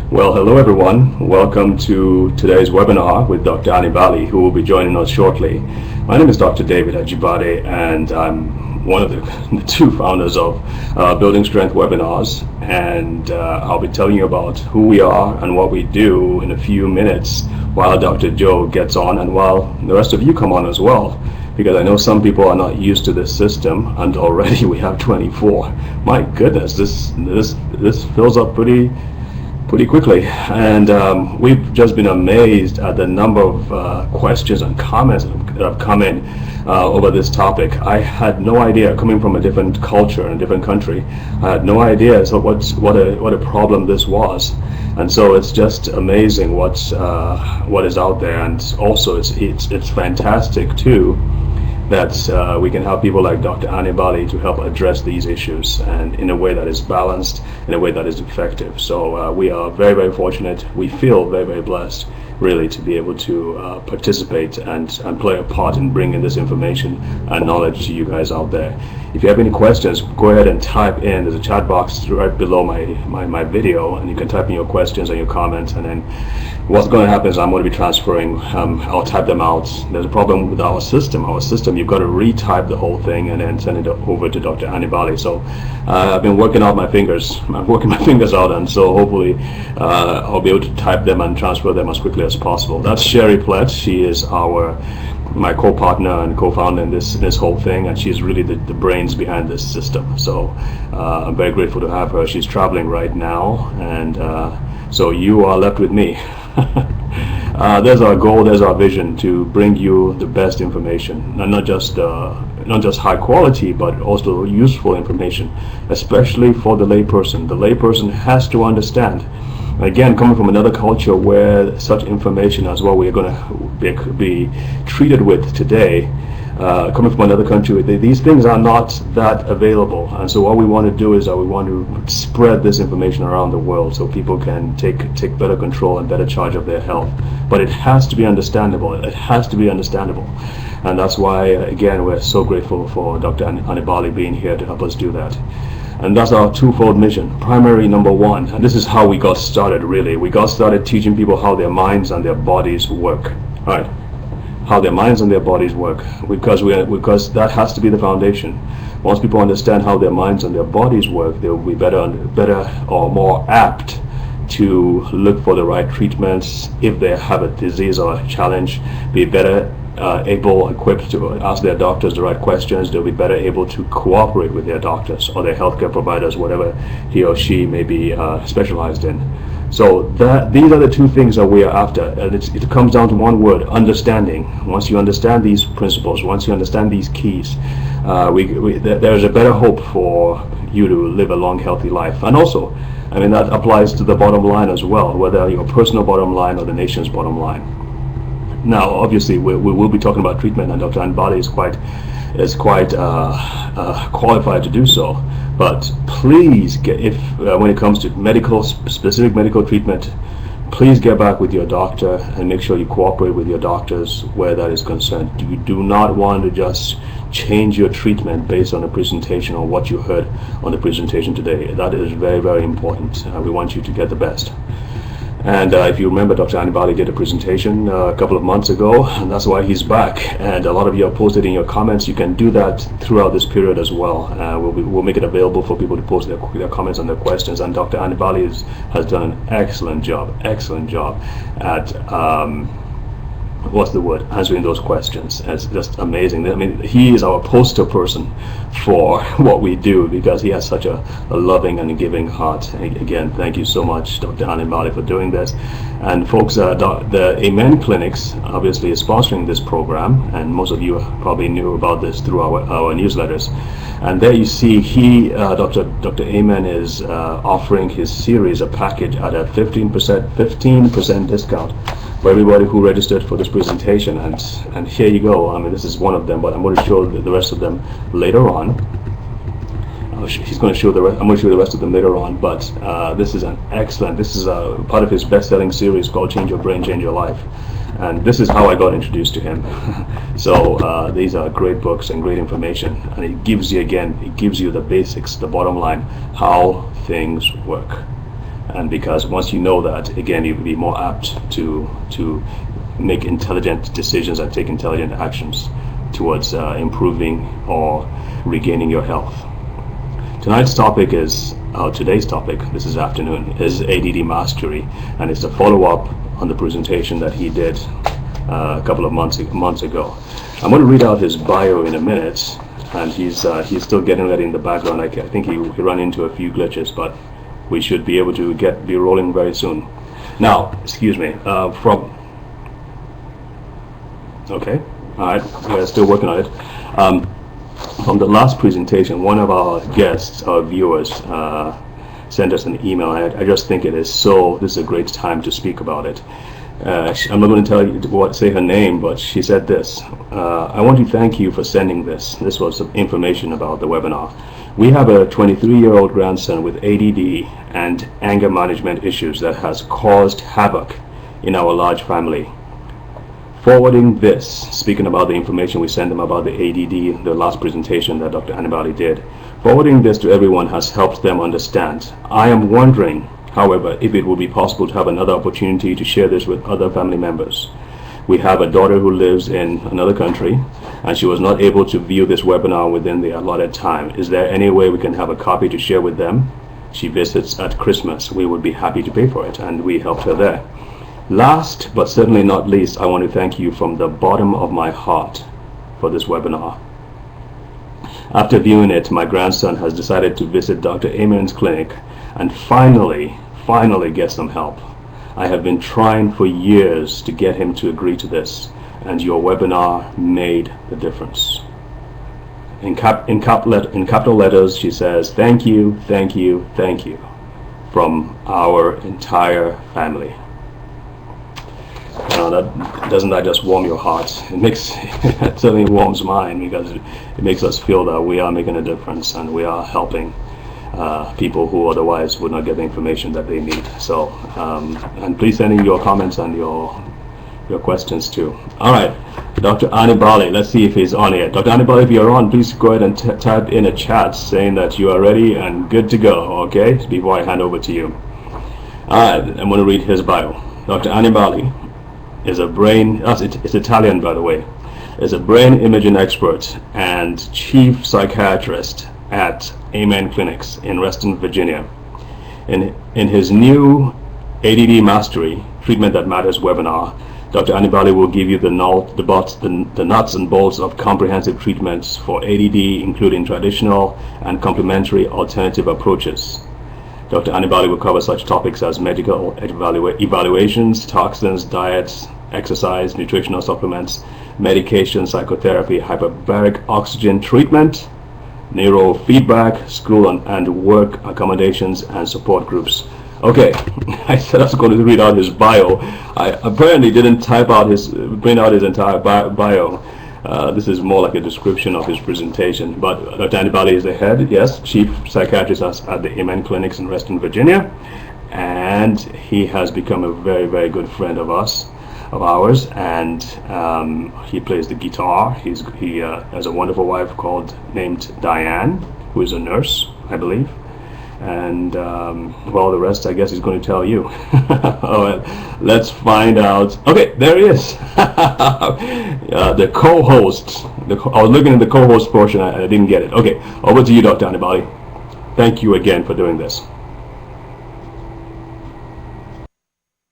Well, hello everyone. Welcome to today's webinar with Dr. Annibali, who will be joining us shortly. My name is Dr. David Ajibade, and I'm one of the two founders of Building Strength Webinars, and I'll be telling you about who we are and what we do in a few minutes while Dr. Joe gets on and while the rest of you come on as well, because I know some people are not used to this system, and already we have 24. My goodness, this fills up pretty quickly, and we've just been amazed at the number of questions and comments that have come in over this topic. I had no idea, coming from a different culture and a different country, I had no idea what a problem this was, and so it's just amazing what is out there, and also it's fantastic too that we can have people like Dr. Annibali to help address these issues, and in a way that is balanced, in a way that is effective. So we are very, very fortunate. We feel very, very blessed, really, to be able to participate and play a part in bringing this information and knowledge to you guys out there. If you have any questions, go ahead and type in. There's a chat box right below my video, and you can type in your questions and your comments, and then what's going to happen is I'm going to be transferring, I'll type them out. There's a problem with our system. You've got to retype the whole thing and then send it over to Dr. Annibali. So I've been working out my fingers. I'm working my fingers out, and so hopefully I'll be able to type them and transfer them as quickly as possible. That's Sherry Plett. She is my co-partner and co-founder in this whole thing, and she's really the brains behind this system. So I'm very grateful to have her. She's traveling right now, and so you are left with me. There's our goal, there's our vision, to bring you the best information, and not just high quality, but also useful information, especially for the layperson. The layperson has to understand. Again, coming from another culture where such information as what we're going to be treated with today, coming from another country, these things are not that available, and so what we want to do is that we want to spread this information around the world so people can take better control and better charge of their health. But it has to be understandable. It has to be understandable, and that's why, again, we're so grateful for Dr. Annibali being here to help us do that. And that's our twofold mission. Primary, number one, and this is how we got started, really. We got started teaching people how their minds and their bodies work. All right. How their minds and their bodies work, because that has to be the foundation. Once people understand how their minds and their bodies work, they will be better or more apt to look for the right treatments if they have a disease or a challenge, be better equipped to ask their doctors the right questions. They'll be better able to cooperate with their doctors or their healthcare providers, whatever he or she may be specialized in. So these are the two things that we are after, and it comes down to one word: understanding. Once you understand these principles, once you understand these keys, there's a better hope for you to live a long, healthy life. And also, I mean, that applies to the bottom line as well, whether your personal bottom line or the nation's bottom line. Now, obviously, we will be talking about treatment, and Dr. Annibali is quite qualified to do so. But please, when it comes to specific medical treatment, please get back with your doctor and make sure you cooperate with your doctors where that is concerned. You do not want to just change your treatment based on the presentation or what you heard on the presentation today. That is very, very important. We want you to get the best. And if you remember, Dr. Annibali did a presentation a couple of months ago, and that's why he's back. And a lot of you have posted in your comments. You can do that throughout this period as well. We'll make it available for people to post their comments and their questions. And Dr. Annibali has done an excellent job at answering those questions. It's just amazing. I mean, he is our poster person for what we do, because he has such a loving and giving heart. Again, thank you so much, Dr. Annibali, for doing this. And folks, the Amen Clinics obviously is sponsoring this program, and most of you probably knew about this through our newsletters. And there you see Dr. Amen is offering his series, a package, at a 15% discount for everybody who registered for this presentation. And here you go. I mean, this is one of them, but I'm going to show the rest of them later on. He's going to show I'm going to show the rest of them later on. But this is a part of his best-selling series called Change Your Brain, Change Your Life. And this is how I got introduced to him. So these are great books and great information, and it gives you the basics, the bottom line, how things work. And because once you know that, again, you'll be more apt to make intelligent decisions and take intelligent actions towards improving or regaining your health. Today's topic, this is afternoon, is ADD mastery, and it's a follow-up on the presentation that he did a couple of months ago. I'm going to read out his bio in a minute, and he's still getting ready in the background. I think he ran into a few glitches, but we should be able to be rolling very soon. Now, excuse me, okay, all right, we're still working on it. From the last presentation, one of our guests, our viewers, sent us an email. I just think this is a great time to speak about it. I'm not going to say her name, but she said this. I want to thank you for sending this. This was some information about the webinar. We have a 23-year-old grandson with ADD and anger management issues that has caused havoc in our large family. Forwarding this, speaking about the information we sent them about the ADD, the last presentation that Dr. Annibali did, forwarding this to everyone has helped them understand. I am wondering, however, if it would be possible to have another opportunity to share this with other family members. We have a daughter who lives in another country, and she was not able to view this webinar within the allotted time. Is there any way we can have a copy to share with them? She visits at Christmas. We would be happy to pay for it, and we helped her there. Last, but certainly not least, I want to thank you from the bottom of my heart for this webinar. After viewing it, my grandson has decided to visit Dr. Amen's clinic and finally get some help. I have been trying for years to get him to agree to this, and your webinar made the difference. In capital letters, she says, thank you, thank you, thank you, from our entire family. Doesn't that just warm your heart? It certainly warms mine, because it makes us feel that we are making a difference and we are helping people who otherwise would not get the information that they need. So, and please send in your comments and your questions too. All right, Dr. Annibali, let's see if he's on here. Dr. Annibali, if you're on, please go ahead and type in a chat saying that you are ready and good to go, okay, before I hand over to you. All right, I'm going to read his bio. Dr. Annibali is it's Italian, by the way, is a brain imaging expert and chief psychiatrist at Amen Clinics in Reston, Virginia. In his new ADD Mastery Treatment That Matters webinar, Dr. Annibali will give you the nuts and bolts of comprehensive treatments for ADD, including traditional and complementary alternative approaches. Dr. Annibali will cover such topics as medical evaluations, toxins, diets, exercise, nutritional supplements, medication, psychotherapy, hyperbaric oxygen treatment, neurofeedback, school and work accommodations, and support groups. Okay, I said I was going to read out his bio. I apparently didn't print out his entire bio. This is more like a description of his presentation. But Dr. Annibali is the head, yes, chief psychiatrist at the Amen Clinics in Reston, Virginia, and he has become a very, very good friend of ours, and he plays the guitar. He has a wonderful wife named Diane, who is a nurse, I believe. And well, the rest I guess he's going to tell you. All right, let's find out. Okay, there he is. The co-host. I was looking at the co-host portion. I didn't get it. Okay, over to you, Dr. Annibali. Thank you again for doing this.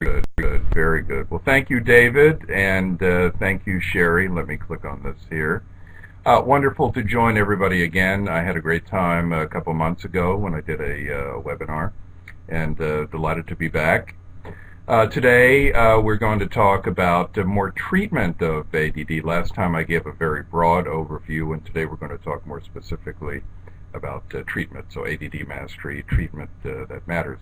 Good, very good. Well, thank you, David, and thank you, Sherry. Let me click on this here. Wonderful to join everybody again. I had a great time a couple months ago when I did a webinar, and delighted to be back. Today we're going to talk about more treatment of ADD. Last time I gave a very broad overview, and today we're going to talk more specifically about treatment. So ADD mastery, treatment that matters.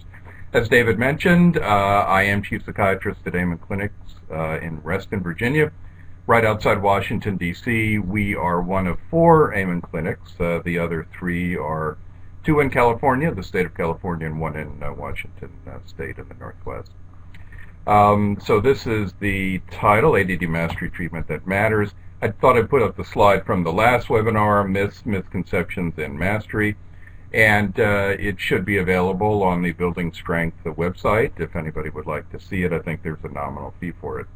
As David mentioned, I am Chief Psychiatrist at Amen Clinics in Reston, Virginia, right outside Washington, D.C. We are one of 4 Amen Clinics. The other 3 are 2 in California, the state of California, and 1 in Washington state in the Northwest. So this is the title, ADD Mastery Treatment That Matters. I thought I'd put up the slide from the last webinar, Misconceptions and Mastery. And it should be available on the Building Strength website if anybody would like to see it. I think there's a nominal fee for it.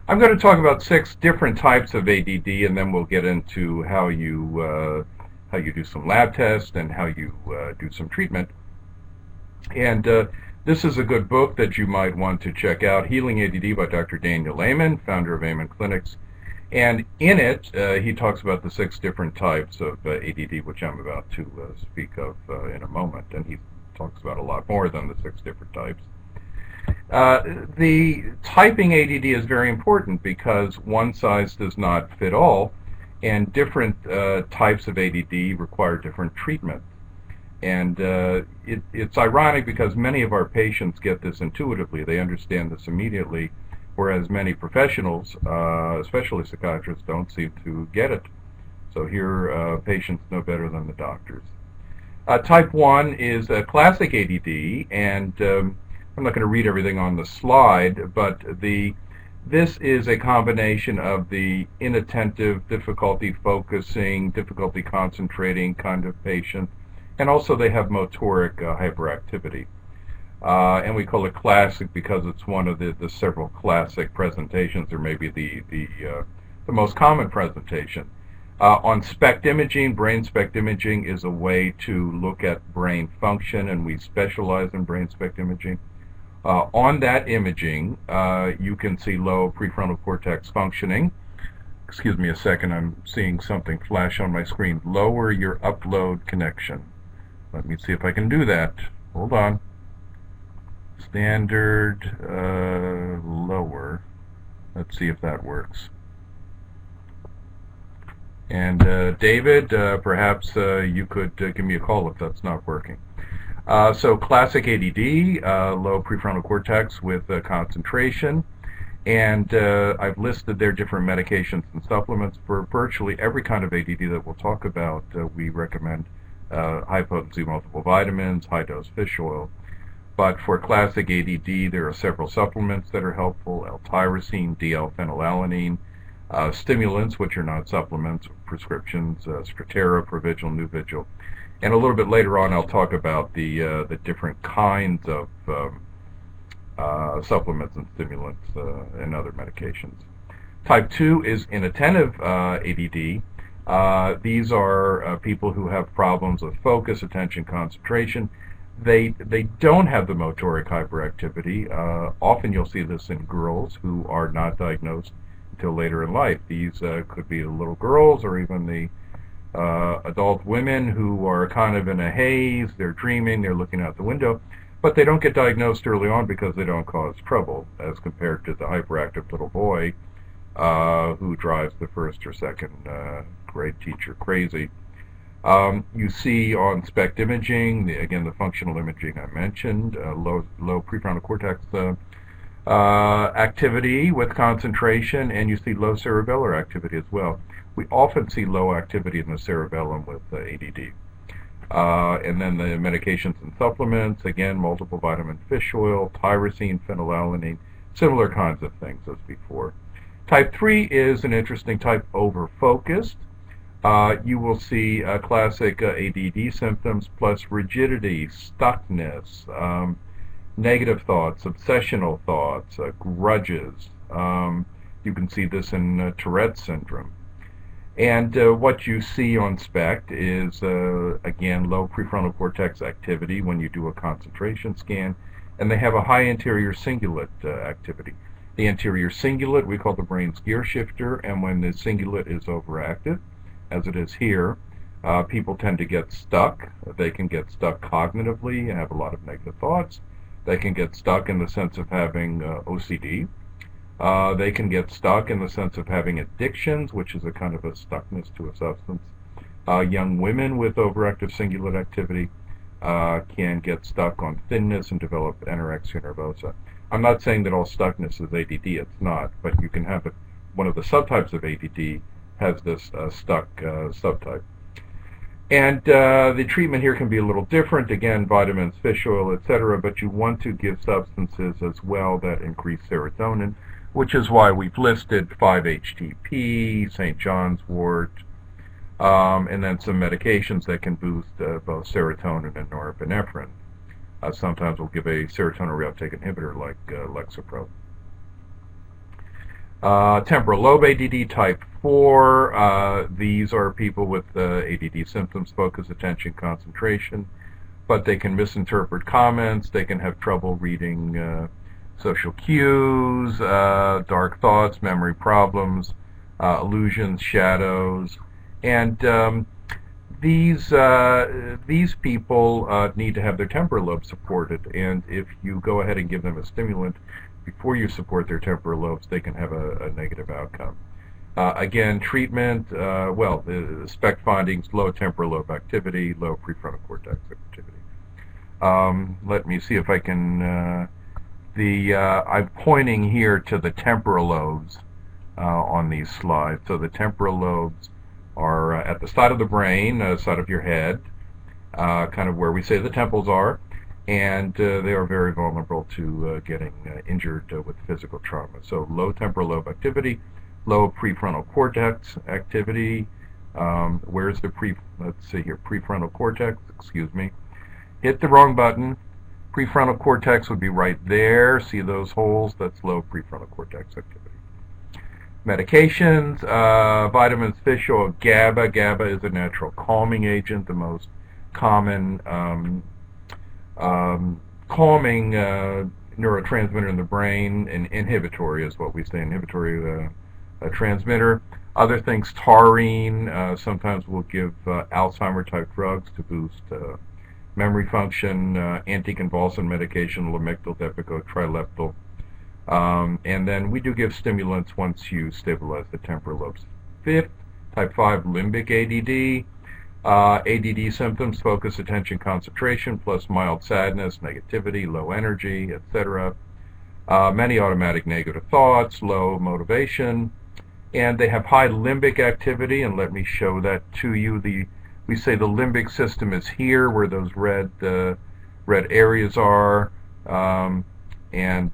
I'm going to talk about 6 different types of ADD, and then we'll get into how you do some lab tests and how you do some treatment. And this is a good book that you might want to check out, Healing ADD by Dr. Daniel Amen, founder of Amen Clinics. And in it, he talks about the 6 different types of ADD, which I'm about to speak of in a moment. And he talks about a lot more than the 6 different types. The typing ADD is very important because one size does not fit all, and different types of ADD require different treatment. And it's ironic because many of our patients get this intuitively. They understand this immediately, whereas many professionals, especially psychiatrists, don't seem to get it. So here, patients know better than the doctors. Type 1 is a classic ADD, and I'm not going to read everything on the slide, but this is a combination of the inattentive, difficulty focusing, difficulty concentrating kind of patient, and also they have motoric hyperactivity. And we call it classic because it's one of the several classic presentations, or maybe the most common presentation. On SPECT imaging, brain SPECT imaging is a way to look at brain function, and we specialize in brain SPECT imaging. On that imaging, you can see low prefrontal cortex functioning. Excuse me a second, I'm seeing something flash on my screen. Lower your upload connection. Let me see if I can do that. Hold on. Standard, lower. Let's see if that works. And David, perhaps you could give me a call if that's not working. So classic ADD, low prefrontal cortex with concentration, and I've listed their different medications and supplements for virtually every kind of ADD that we'll talk about. We recommend high-potency multiple vitamins, high-dose fish oil. But for classic ADD, there are several supplements that are helpful: L-tyrosine, D-L-phenylalanine, stimulants, which are not supplements, prescriptions, Strattera, Provigil, Nuvigil. And a little bit later on, I'll talk about the different kinds of supplements and stimulants and other medications. Type 2 is inattentive ADD. These are people who have problems with focus, attention, concentration. They don't have the motoric hyperactivity. Often you'll see this in girls who are not diagnosed until later in life. These could be the little girls or even the adult women who are kind of in a haze. They're dreaming, they're looking out the window, but they don't get diagnosed early on because they don't cause trouble, as compared to the hyperactive little boy who drives the first or second grade teacher crazy. You see on SPECT imaging, again, the functional imaging I mentioned, low prefrontal cortex activity with concentration, and you see low cerebellar activity as well. We often see low activity in the cerebellum with ADD. And then the medications and supplements, again, multiple vitamin fish oil, tyrosine, phenylalanine, similar kinds of things as before. Type 3 is an interesting type, over-focused. You will see classic ADD symptoms plus rigidity, stuckness, negative thoughts, obsessional thoughts, grudges. You can see this in Tourette's syndrome. And what you see on SPECT is, again, low prefrontal cortex activity when you do a concentration scan, and they have a high anterior cingulate activity. The anterior cingulate we call the brain's gear shifter, and when the cingulate is overactive, as it is here, people tend to get stuck. They can get stuck cognitively and have a lot of negative thoughts. They can get stuck in the sense of having OCD. They can get stuck in the sense of having addictions, which is a kind of a stuckness to a substance. Young women with overactive cingulate activity can get stuck on thinness and develop anorexia nervosa. I'm not saying that all stuckness is ADD, it's not, but you can have it. One of the subtypes of ADD has this stuck subtype. And the treatment here can be a little different. Again, vitamins, fish oil, etc., but you want to give substances as well that increase serotonin, which is why we've listed 5-HTP, St. John's wort, and then some medications that can boost both serotonin and norepinephrine. Sometimes we'll give a serotonin reuptake inhibitor like Lexapro. Temporal lobe ADD type 4, these are people with ADD symptoms, focus, attention, concentration, but they can misinterpret comments, they can have trouble reading social cues, dark thoughts, memory problems, illusions, shadows, and these people need to have their temporal lobe supported, and if you go ahead and give them a stimulant before you support their temporal lobes, they can have a negative outcome. Again, treatment, the SPECT findings, low temporal lobe activity, low prefrontal cortex activity. Let me see if I can, I'm pointing here to the temporal lobes on these slides. So the temporal lobes are at the side of the brain, side of your head, kind of where we say the temples are, and they are very vulnerable to getting injured with physical trauma. So low temporal lobe activity, low prefrontal cortex activity. Where's the let's see here, prefrontal cortex, excuse me. Hit the wrong button. Prefrontal cortex would be right there. See those holes? That's low prefrontal cortex activity. Medications, vitamins, fish oil, GABA. GABA is a natural calming agent, the most common calming neurotransmitter in the brain, and inhibitory is what we say, inhibitory transmitter. Other things, taurine, sometimes we'll give Alzheimer type drugs to boost memory function, anticonvulsant medication, Lamictal, Depakote, Trileptal. And then we do give stimulants once you stabilize the temporal lobes. Fifth, type 5 limbic ADD. ADD symptoms, focus, attention, concentration, plus mild sadness, negativity, low energy, etc. Many automatic negative thoughts, low motivation, and they have high limbic activity, and let me show that to you. We say the limbic system is here where those red areas are, and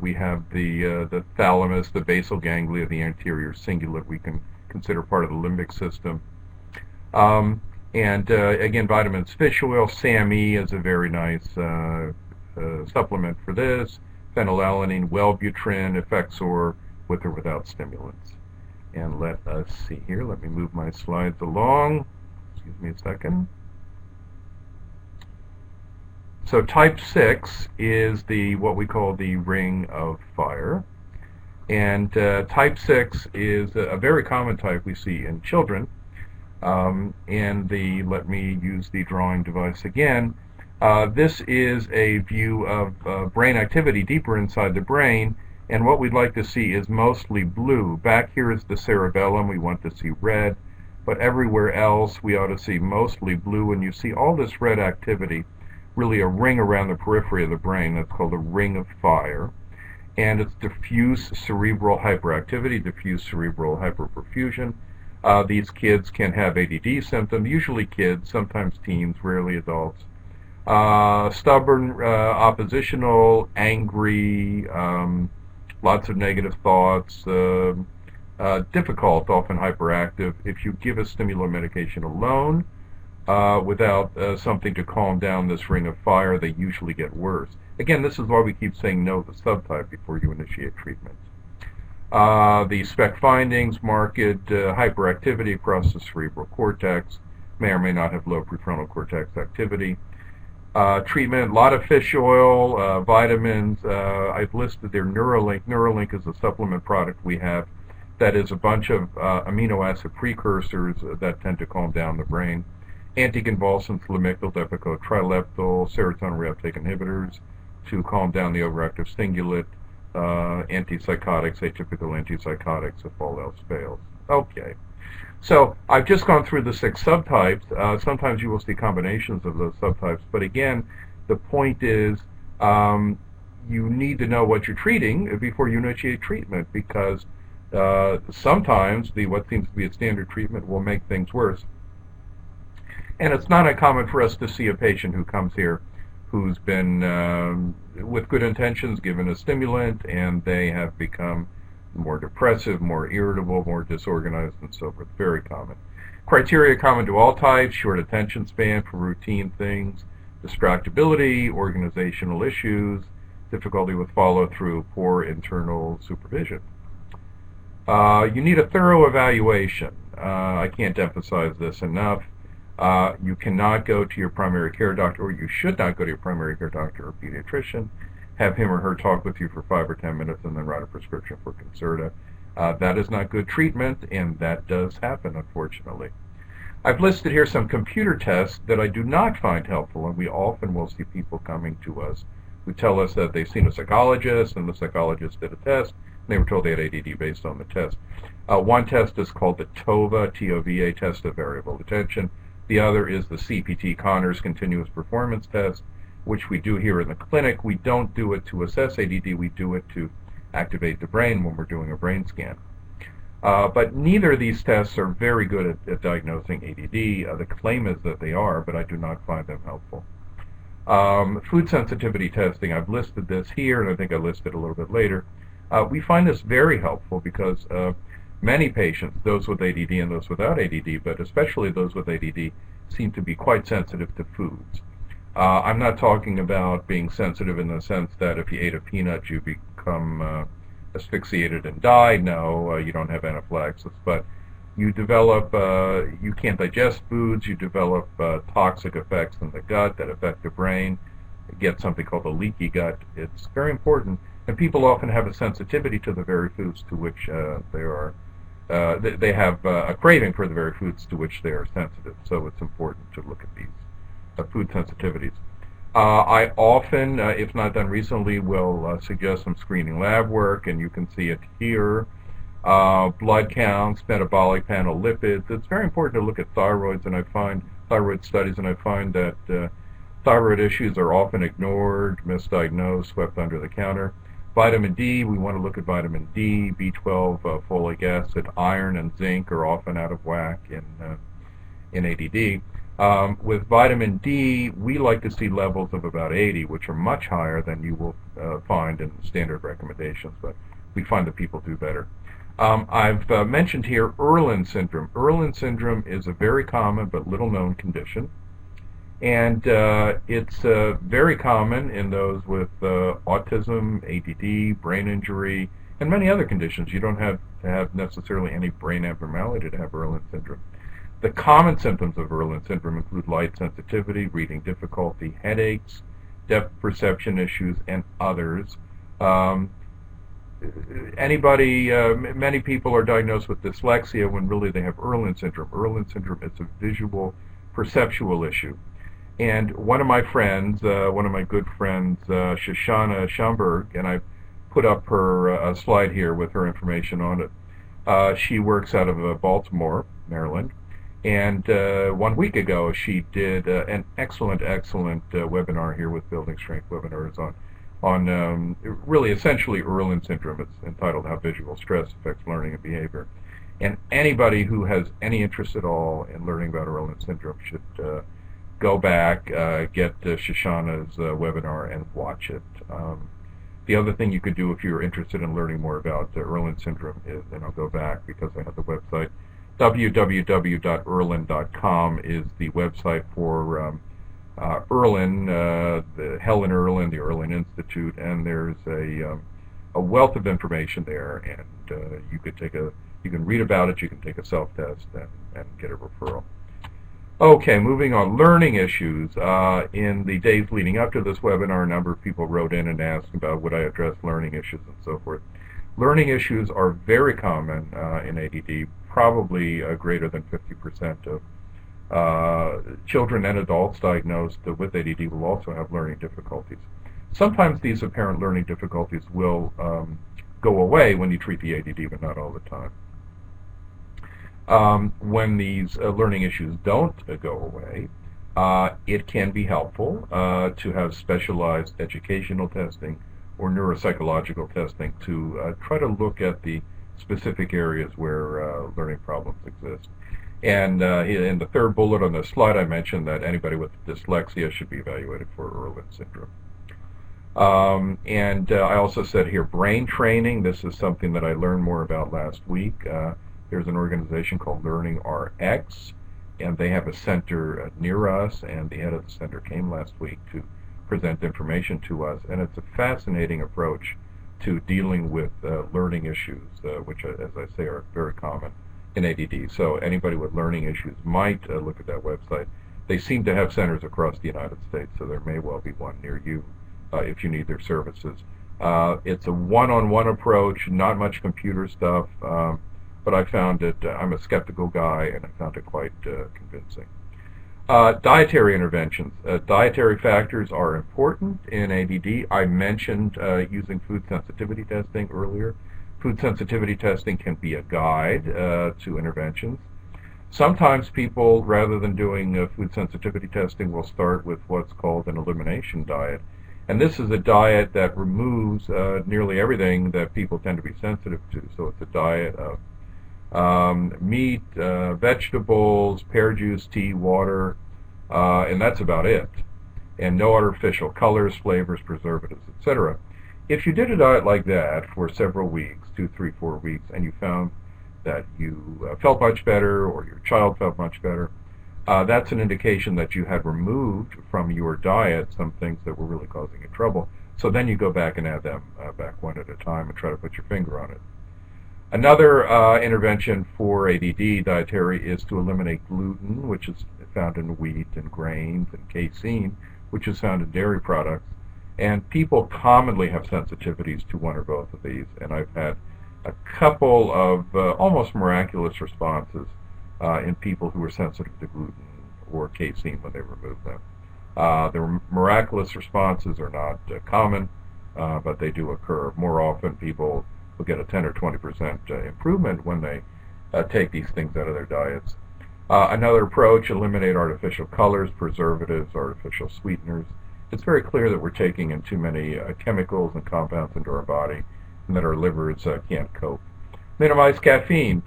we have the thalamus, the basal ganglia, the anterior cingulate we can consider part of the limbic system. Again, vitamins, fish oil, SAMe is a very nice supplement for this. Phenylalanine, Wellbutrin, Effexor, with or without stimulants. And let us see here. Let me move my slides along. Excuse me a second. So type 6 is what we call the ring of fire. And type 6 is a very common type we see in children. Let me use the drawing device again. This is a view of brain activity deeper inside the brain, and what we'd like to see is mostly blue. Back here is the cerebellum, we want to see red, but everywhere else we ought to see mostly blue, and you see all this red activity, really a ring around the periphery of the brain. That's called a ring of fire. And it's diffuse cerebral hyperactivity, diffuse cerebral hyperperfusion. These kids can have ADD symptoms, usually kids, sometimes teens, rarely adults. Stubborn, oppositional, angry, lots of negative thoughts, difficult, often hyperactive. If you give a stimulant medication alone, without something to calm down this ring of fire, they usually get worse. Again, this is why we keep saying no to the subtype before you initiate treatment. The SPECT findings, marked hyperactivity across the cerebral cortex, may or may not have low prefrontal cortex activity. Treatment, a lot of fish oil, vitamins. I've listed their Neuralink. Neuralink is a supplement product we have that is a bunch of amino acid precursors that tend to calm down the brain. Anticonvulsants, Lamictal, Depakote, Trileptal, serotonin reuptake inhibitors to calm down the overactive cingulate. Antipsychotics, atypical antipsychotics if all else fails. Okay, so I've just gone through the 6 subtypes. Sometimes you will see combinations of those subtypes, but again, the point is you need to know what you're treating before you initiate treatment, because sometimes what seems to be a standard treatment will make things worse. And it's not uncommon for us to see a patient who comes here who's been, with good intentions, given a stimulant, and they have become more depressive, more irritable, more disorganized, and so forth. Very common. Criteria common to all types: short attention span for routine things, distractibility, organizational issues, difficulty with follow-through, poor internal supervision. You need a thorough evaluation. I can't emphasize this enough. You cannot go to your primary care doctor, or you should not go to your primary care doctor or pediatrician, have him or her talk with you for 5 or 10 minutes and then write a prescription for Concerta. That is not good treatment, and that does happen, unfortunately. I've listed here some computer tests that I do not find helpful, and we often will see people coming to us who tell us that they've seen a psychologist, and the psychologist did a test, and they were told they had ADD based on the test. One test is called the TOVA, T-O-V-A, test of variable attention. The other is the CPT Connors Continuous Performance Test, which we do here in the clinic. We don't do it to assess ADD, we do it to activate the brain when we're doing a brain scan. But neither of these tests are very good at diagnosing ADD. The claim is that they are, but I do not find them helpful. Food sensitivity testing, I've listed this here, and I think I listed a little bit later. We find this very helpful because many patients, those with ADD and those without ADD, but especially those with ADD, seem to be quite sensitive to foods. I'm not talking about being sensitive in the sense that if you ate a peanut you become asphyxiated and die. No, you don't have anaphylaxis, but you develop, you can't digest foods, you develop toxic effects in the gut that affect the brain. You get something called a leaky gut. It's very important, and people often have a sensitivity to the very foods to which they have a craving for the very foods to which they are sensitive, so it's important to look at these food sensitivities. I often, if not done recently, will suggest some screening lab work, and you can see it here. Blood counts, metabolic panel, lipids. It's very important to look at thyroids, and I find thyroid studies, and I find that thyroid issues are often ignored, misdiagnosed, swept under the counter. Vitamin D, we want to look at vitamin D, B12, folic acid, iron, and zinc are often out of whack in ADD. With vitamin D, we like to see levels of about 80, which are much higher than you will find in standard recommendations, but we find that people do better. I've mentioned here Irlen syndrome. Irlen syndrome is a very common but little known condition, and it's very common in those with autism, ADD, brain injury, and many other conditions. You don't have to have necessarily any brain abnormality to have Irlen syndrome. The common symptoms of Irlen syndrome include light sensitivity, reading difficulty, headaches, depth perception issues, and others. Many people are diagnosed with dyslexia when really they have Irlen syndrome. Irlen syndrome is a visual, perceptual issue. And one of my friends, one of my good friends, Shoshana Schomburg, and I put up her slide here with her information on it. She works out of Baltimore, Maryland. And 1 week ago, she did an excellent webinar here with Building Strength webinars on really essentially Irlen syndrome. It's entitled How Visual Stress Affects Learning and Behavior. And anybody who has any interest at all in learning about Irlen syndrome should go back, get Shoshana's webinar and watch it. The other thing you could do if you're interested in learning more about Irlen syndrome is, and I'll go back because I have the website, www.irlen.com is the website for Irlen, the Helen Irlen, the Irlen Institute, and there's a wealth of information there, and you can read about it, you can take a self-test and get a referral. Okay, moving on. Learning issues. In the days leading up to this webinar, a number of people wrote in and asked about would I address learning issues and so forth. Learning issues are very common in ADD. Probably greater than 50% of children and adults diagnosed with ADD will also have learning difficulties. Sometimes these apparent learning difficulties will go away when you treat the ADD, but not all the time. When these learning issues don't go away, it can be helpful to have specialized educational testing or neuropsychological testing to try to look at the specific areas where learning problems exist. And in the third bullet on the slide, I mentioned that anybody with dyslexia should be evaluated for Irlen syndrome. And I also said here brain training. This is something that I learned more about last week. There's an organization called Learning RX, and they have a center near us, and the head of the center came last week to present information to us, and it's a fascinating approach to dealing with learning issues, which, as I say, are very common in ADD. So anybody with learning issues might look at that website. They seem to have centers across the United States, so there may well be one near you if you need their services. It's a one-on-one approach, not much computer stuff, but I found it, I'm a skeptical guy, and I found it quite convincing. Dietary interventions. Dietary factors are important in ADD. I mentioned using food sensitivity testing earlier. Food sensitivity testing can be a guide to interventions. Sometimes people, rather than doing food sensitivity testing, will start with what's called an elimination diet. And this is a diet that removes nearly everything that people tend to be sensitive to. So it's a diet of meat, vegetables, pear juice, tea, water, and that's about it. And no artificial colors, flavors, preservatives, etc. If you did a diet like that for several weeks, 2, 3, 4 weeks, and you found that you felt much better or your child felt much better, that's an indication that you had removed from your diet some things that were really causing you trouble. So then you go back and add them back one at a time and try to put your finger on it. Another intervention for ADD dietary is to eliminate gluten, which is found in wheat and grains, and casein, which is found in dairy products. And people commonly have sensitivities to one or both of these, and I've had a couple of almost miraculous responses in people who were sensitive to gluten or casein when they removed them. The miraculous responses are not common, but they do occur. More often people will get a 10 or 20% improvement when they take these things out of their diets. Another approach, eliminate artificial colors, preservatives, artificial sweeteners. It's very clear that we're taking in too many chemicals and compounds into our body and that our livers can't cope. Minimize caffeine.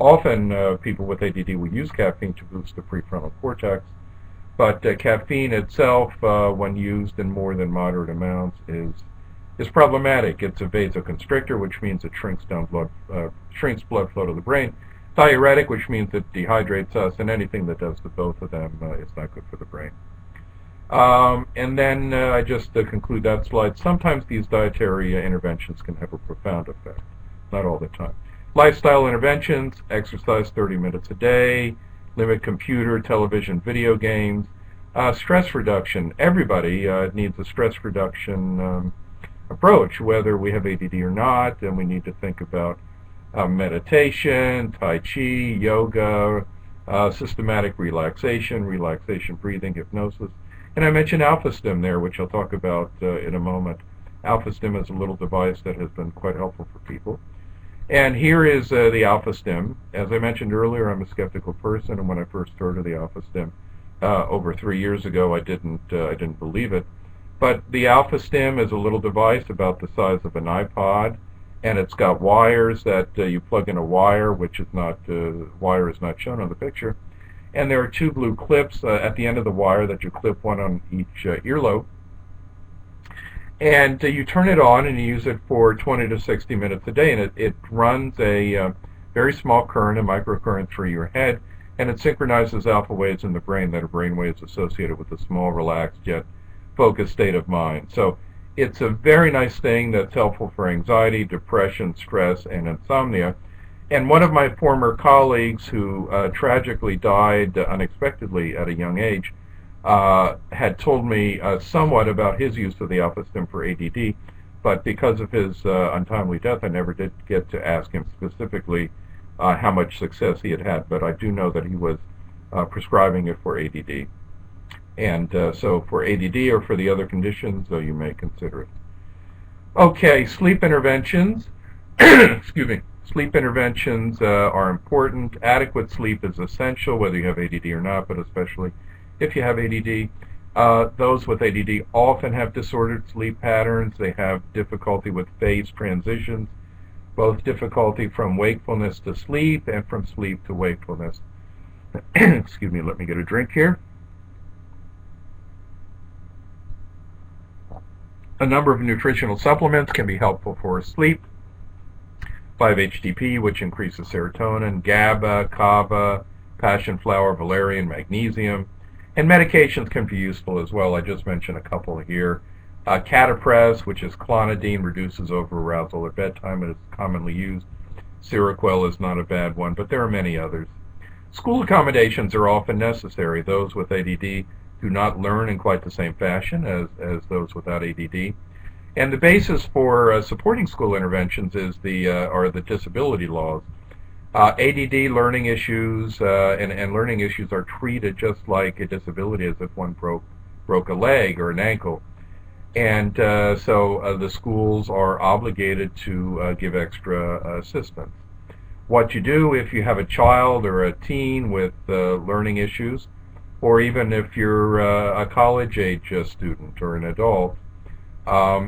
Often people with ADD will use caffeine to boost the prefrontal cortex, but caffeine itself, when used in more than moderate amounts, is problematic. It's a vasoconstrictor, which means it shrinks blood flow to the brain. Diuretic, which means it dehydrates us, and anything that does the both of them is not good for the brain. And then I just conclude that slide. Sometimes these dietary interventions can have a profound effect, not all the time. Lifestyle interventions, exercise 30 minutes a day, limit computer, television, video games. Stress reduction. Everybody needs a stress reduction approach, whether we have ADD or not, and we need to think about meditation, Tai Chi, yoga, systematic relaxation breathing, hypnosis. And I mentioned AlphaStim there, which I'll talk about in a moment. AlphaStim is a little device that has been quite helpful for people. And here is the AlphaStim. As I mentioned earlier, I'm a skeptical person, and when I first heard of the AlphaStim over 3 years ago, I didn't believe it. But the AlphaStim is a little device about the size of an iPod, and it's got wires that you plug in a wire, which is not wire is not shown on the picture. And there are 2 blue clips at the end of the wire that you clip one on each earlobe. And you turn it on and you use it for 20 to 60 minutes a day, and it runs a very small current, a microcurrent through your head, and it synchronizes alpha waves in the brain that are brain waves associated with a small, relaxed, yet focused state of mind. So it's a very nice thing that's helpful for anxiety, depression, stress, and insomnia. And one of my former colleagues who tragically died unexpectedly at a young age had told me somewhat about his use of the AlphaStim for ADD, but because of his untimely death, I never did get to ask him specifically how much success he had had, but I do know that he was prescribing it for ADD. And so for ADD or for the other conditions, you may consider it. Okay, sleep interventions. Excuse me. Sleep interventions are important. Adequate sleep is essential, whether you have ADD or not, but especially if you have ADD. Those with ADD often have disordered sleep patterns. They have difficulty with phase transitions, both difficulty from wakefulness to sleep and from sleep to wakefulness. Excuse me, let me get a drink here. A number of nutritional supplements can be helpful for sleep. 5-HTP, which increases serotonin, GABA, kava, passion flower, valerian, magnesium, and medications can be useful as well. I just mentioned a couple here. Catapress, which is clonidine, reduces over-arousal at bedtime and is commonly used. Seroquel is not a bad one, but there are many others. School accommodations are often necessary. Those with ADD do not learn in quite the same fashion as those without ADD. And the basis for supporting school interventions is are the disability laws. ADD learning issues and learning issues are treated just like a disability, as if one broke a leg or an ankle. And so the schools are obligated to give extra assistance. What you do if you have a child or a teen with learning issues, or even if you're a college-age student or an adult,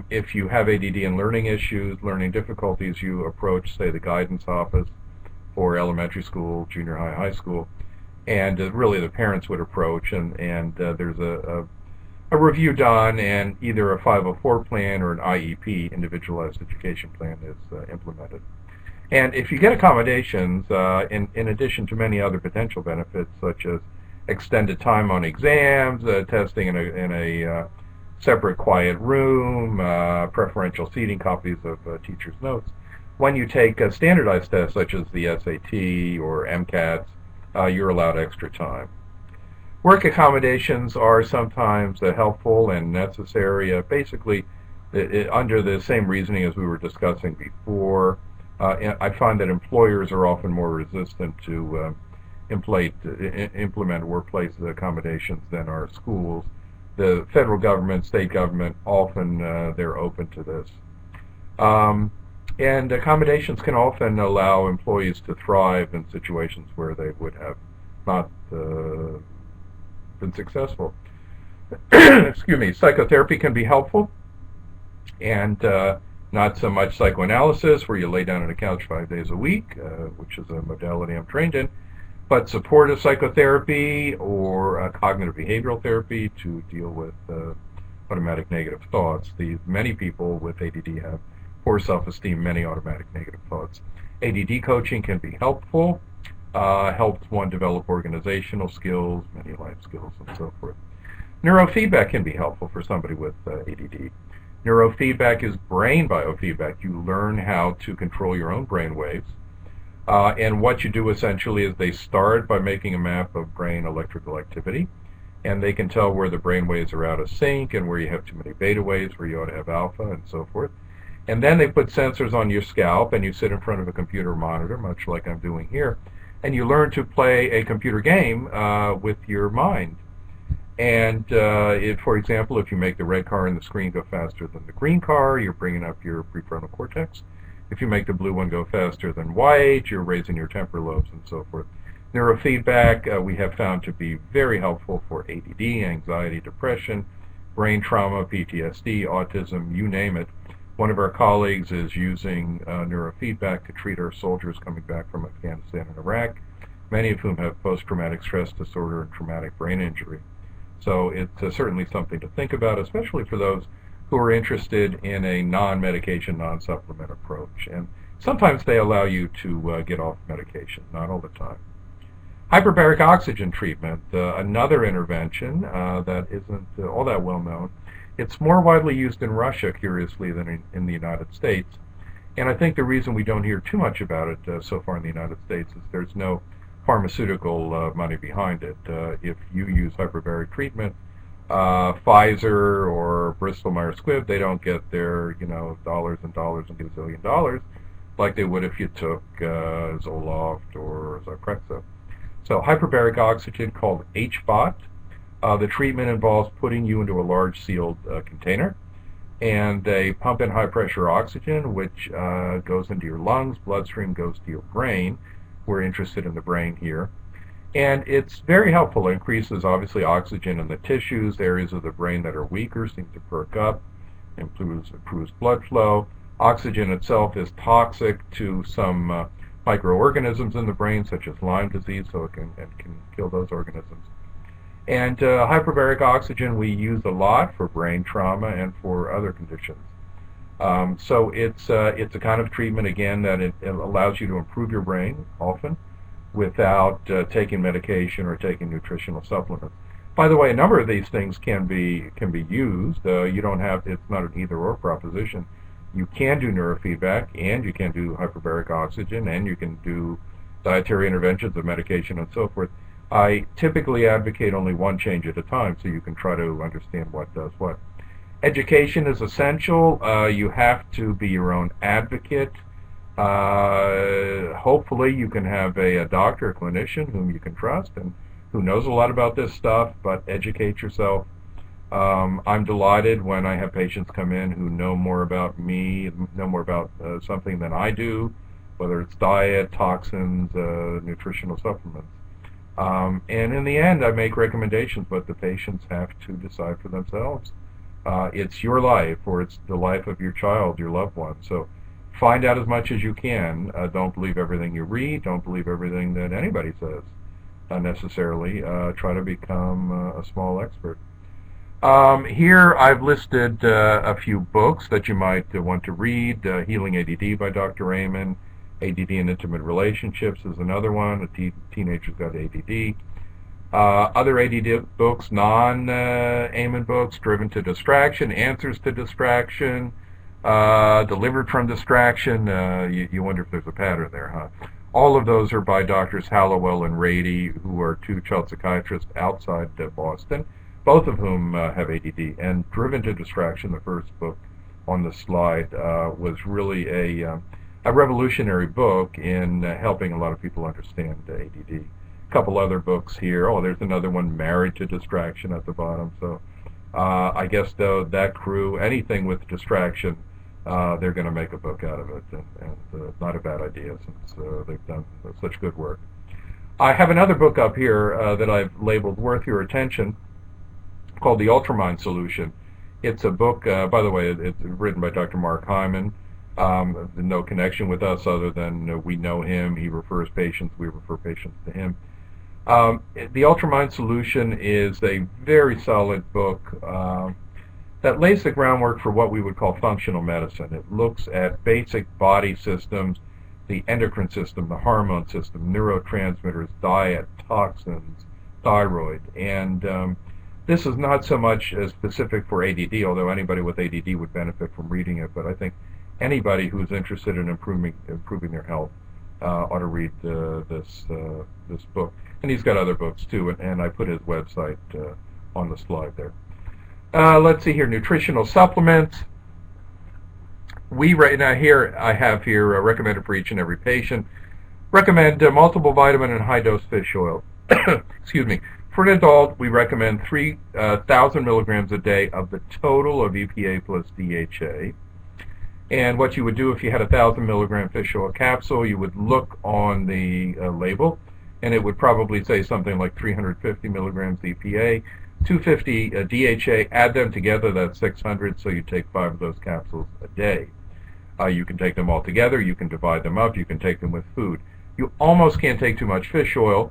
if you have ADD and learning issues, learning difficulties, you approach, say, the guidance office for elementary school, junior high, high school, and really the parents would approach, and there's a review done, and either a 504 plan or an IEP, individualized education plan, is implemented. And if you get accommodations, in addition to many other potential benefits, such as extended time on exams, testing in a separate quiet room, preferential seating, copies of teachers' notes, when you take standardized tests such as the SAT or MCATs, you're allowed extra time. Work accommodations are sometimes helpful and necessary, basically under the same reasoning as we were discussing before. I find that employers are often more resistant to implement workplace accommodations than are schools. The federal government, state government, often they're open to this. And accommodations can often allow employees to thrive in situations where they would have not been successful. Excuse me. Psychotherapy can be helpful, and not so much psychoanalysis, where you lay down on a couch 5 days a week, which is a modality I'm trained in, but supportive psychotherapy or cognitive behavioral therapy to deal with automatic negative thoughts. Many people with ADD have poor self-esteem, many automatic negative thoughts. ADD coaching can be helpful, helps one develop organizational skills, many life skills, and so forth. Neurofeedback can be helpful for somebody with ADD. Neurofeedback is brain biofeedback. You learn how to control your own brain waves. And what you do essentially is they start by making a map of brain electrical activity, and they can tell where the brain waves are out of sync and where you have too many beta waves, where you ought to have alpha, and so forth. And then they put sensors on your scalp, and you sit in front of a computer monitor, much like I'm doing here, and you learn to play a computer game with your mind. And for example, if you make the red car in the screen go faster than the green car, you're bringing up your prefrontal cortex. If you make the blue one go faster than white, you're raising your temporal lobes, and so forth. Neurofeedback we have found to be very helpful for ADD, anxiety, depression, brain trauma, PTSD, autism, you name it. One of our colleagues is using neurofeedback to treat our soldiers coming back from Afghanistan and Iraq, many of whom have post-traumatic stress disorder and traumatic brain injury. So it's certainly something to think about, especially for those who are interested in a non-medication, non-supplement approach. And sometimes they allow you to get off medication, not all the time. Hyperbaric oxygen treatment, another intervention that isn't all that well known. It's more widely used in Russia, curiously, than in the United States. And I think the reason we don't hear too much about it so far in the United States is there's no pharmaceutical money behind it. If you use hyperbaric treatment, Pfizer or Bristol Myers Squibb, they don't get their dollars and dollars and gazillion dollars like they would if you took Zoloft or Zyprexa. So hyperbaric oxygen, called HBOT. The treatment involves putting you into a large sealed container, and they pump in high pressure oxygen, which goes into your lungs, bloodstream goes to your brain. We're interested in the brain here. And it's very helpful. It increases, obviously, oxygen in the tissues. Areas of the brain that are weaker seem to perk up, improves blood flow. Oxygen itself is toxic to some microorganisms in the brain, such as Lyme disease, so it can kill those organisms. And hyperbaric oxygen we use a lot for brain trauma and for other conditions. So it's a kind of treatment, again, that it allows you to improve your brain often without taking medication or taking nutritional supplements. By the way, a number of these things can be used. You don't have, it's not an either or proposition. You can do neurofeedback, and you can do hyperbaric oxygen, and you can do dietary interventions of medication and so forth. I typically advocate only one change at a time, so you can try to understand what does what. Education is essential. You have to be your own advocate. Hopefully you can have a doctor, a clinician whom you can trust and who knows a lot about this stuff, but educate yourself. I'm delighted when I have patients come in who know more about me, know more about something than I do, whether it's diet, toxins, nutritional supplements. And in the end, I make recommendations, but the patients have to decide for themselves. It's your life, or it's the life of your child, your loved one. So find out as much as you can. Don't believe everything you read. Don't believe everything that anybody says necessarily. Try to become a small expert. Here I've listed a few books that you might want to read. Healing ADD by Dr. Amen. ADD and Intimate Relationships is another one. A Teenager's Got ADD. Other ADD books, non-Amen books, Driven to Distraction, Answers to Distraction, Delivered from Distraction. You wonder if there's a pattern there, huh? All of those are by Doctors Hallowell and Rady, who are two child psychiatrists outside Boston, both of whom have ADD. And Driven to Distraction, the first book on the slide, was really a revolutionary book in helping a lot of people understand ADD. A couple other books here. Oh, there's another one, Married to Distraction, at the bottom. So I guess, though, that crew, anything with distraction, they're going to make a book out of it, and not a bad idea, since they've done such good work. I have another book up here that I've labeled Worth Your Attention, called The Ultramind Solution. It's a book, by the way, it's written by Dr. Mark Hyman. No connection with us other than we know him. He refers patients. We refer patients to him. The Ultramind Solution is a very solid book that lays the groundwork for what we would call functional medicine. It looks at basic body systems, the endocrine system, the hormone system, neurotransmitters, diet, toxins, thyroid, and this is not so much specific for ADD, although anybody with ADD would benefit from reading it, but I think anybody who's interested in improving their health ought to read this book. And he's got other books too, and I put his website on the slide there. Let's see here, nutritional supplements. Now here I have here recommended for each and every patient. Recommend multiple vitamin and high-dose fish oil. Excuse me. For an adult, we recommend 3,000 milligrams a day of the total of EPA plus DHA. And what you would do if you had a 1,000 milligram fish oil capsule, you would look on the label, and it would probably say something like 350 milligrams EPA, 250 DHA. Add them together, that's 600. So you take 5 of those capsules a day. You can take them all together. You can divide them up. You can take them with food. You almost can't take too much fish oil.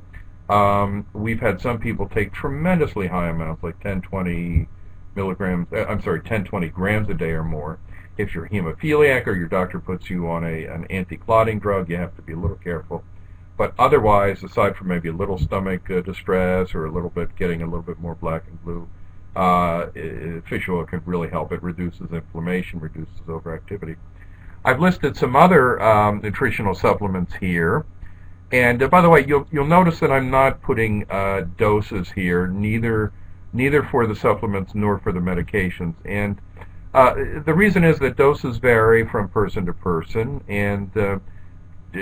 We've had some people take tremendously high amounts, like 10, 20 grams a day or more. If you're hemophiliac or your doctor puts you on an anti-clotting drug, you have to be a little careful. But otherwise, aside from maybe a little stomach distress or getting a little bit more black and blue, fish oil can really help. It reduces inflammation, reduces overactivity. I've listed some other nutritional supplements here. And by the way, you'll notice that I'm not putting doses here, neither for the supplements nor for the medications. And the reason is that doses vary from person to person, and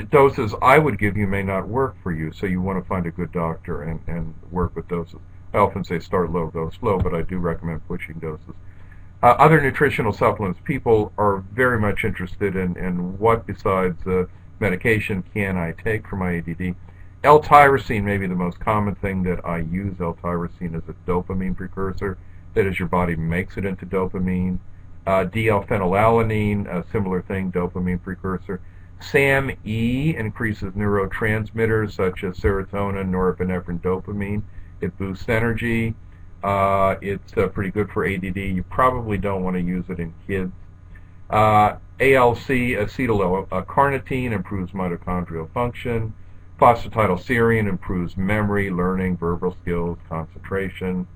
doses I would give you may not work for you, so you want to find a good doctor and work with doses. I often say start low, go slow, but I do recommend pushing doses. Other nutritional supplements, people are very much interested in what besides medication can I take for my ADD. L-tyrosine may be the most common thing that I use. L-tyrosine is a dopamine precursor. That is, your body makes it into dopamine. D-L-phenylalanine, a similar thing, dopamine precursor. SAM-E increases neurotransmitters such as serotonin, norepinephrine, dopamine. It boosts energy. It's pretty good for ADD. You probably don't want to use it in kids. ALC, acetyl-L-carnitine, improves mitochondrial function. Phosphatidylserine improves memory, learning, verbal skills, concentration.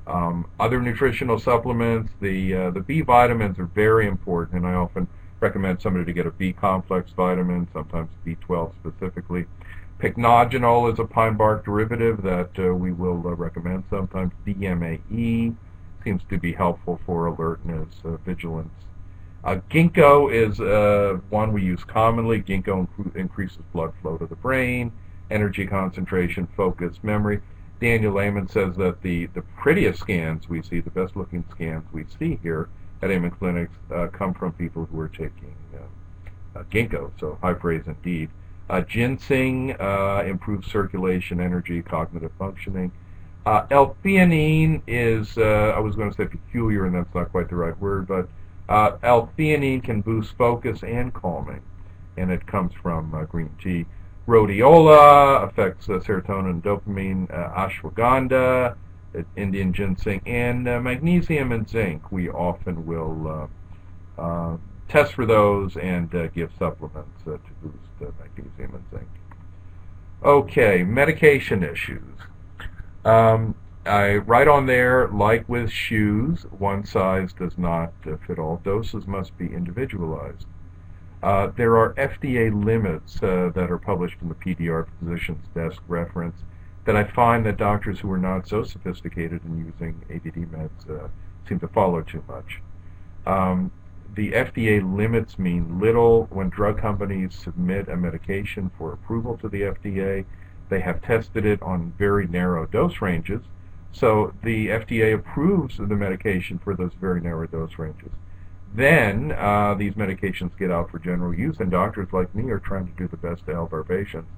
Other nutritional supplements, the B vitamins are very important, and I often recommend somebody to get a B complex vitamin, sometimes B12 specifically. Pycnogenol is a pine bark derivative that we will recommend sometimes. DMAE seems to be helpful for alertness, vigilance. Ginkgo is one we use commonly. Ginkgo increases blood flow to the brain, energy concentration, focus, memory. Daniel Lehman says that the prettiest scans we see, the best looking scans we see here at Amen Clinics come from people who are taking ginkgo, so high praise indeed. Ginseng improves circulation, energy, cognitive functioning. L-theanine is, I was going to say peculiar, and that's not quite the right word, but L-theanine can boost focus and calming, and it comes from green tea. Rhodiola affects serotonin and dopamine. Ashwagandha, Indian ginseng, and magnesium and zinc. We often will test for those and give supplements to boost magnesium and zinc. Okay, medication issues. I write on there, like with shoes, one size does not fit all. Doses must be individualized. There are FDA limits that are published in the PDR Physician's Desk reference that I find that doctors who are not so sophisticated in using ADD meds seem to follow too much. The FDA limits mean little. When drug companies submit a medication for approval to the FDA, they have tested it on very narrow dose ranges. So the FDA approves the medication for those very narrow dose ranges. Then these medications get out for general use, and doctors like me are trying to do the best to help our patients.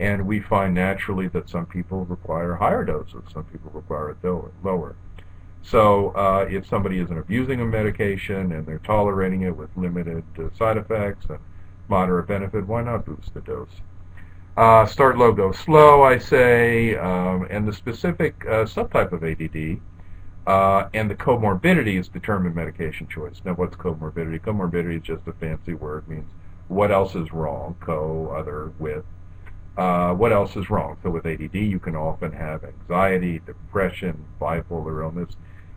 And we find naturally that some people require higher doses, some people require it lower. So if somebody isn't abusing a medication and they're tolerating it with limited side effects and moderate benefit, why not boost the dose? Start low, go slow, I say, and the specific subtype of ADD and the comorbidities determine medication choice. Now, what's comorbidity? Comorbidity is just a fancy word. It means what else is wrong, other, with. What else is wrong? So with ADD, you can often have anxiety, depression, bipolar illness.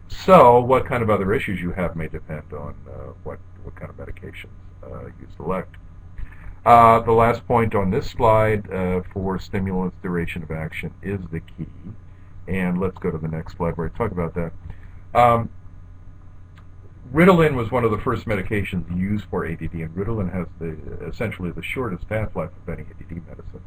So what kind of other issues you have may depend on what kind of medications you select. The last point on this slide for stimulants, duration of action is the key. And let's go to the next slide where I talk about that. Ritalin was one of the first medications used for ADD, and Ritalin has essentially the shortest half-life of any ADD medicine.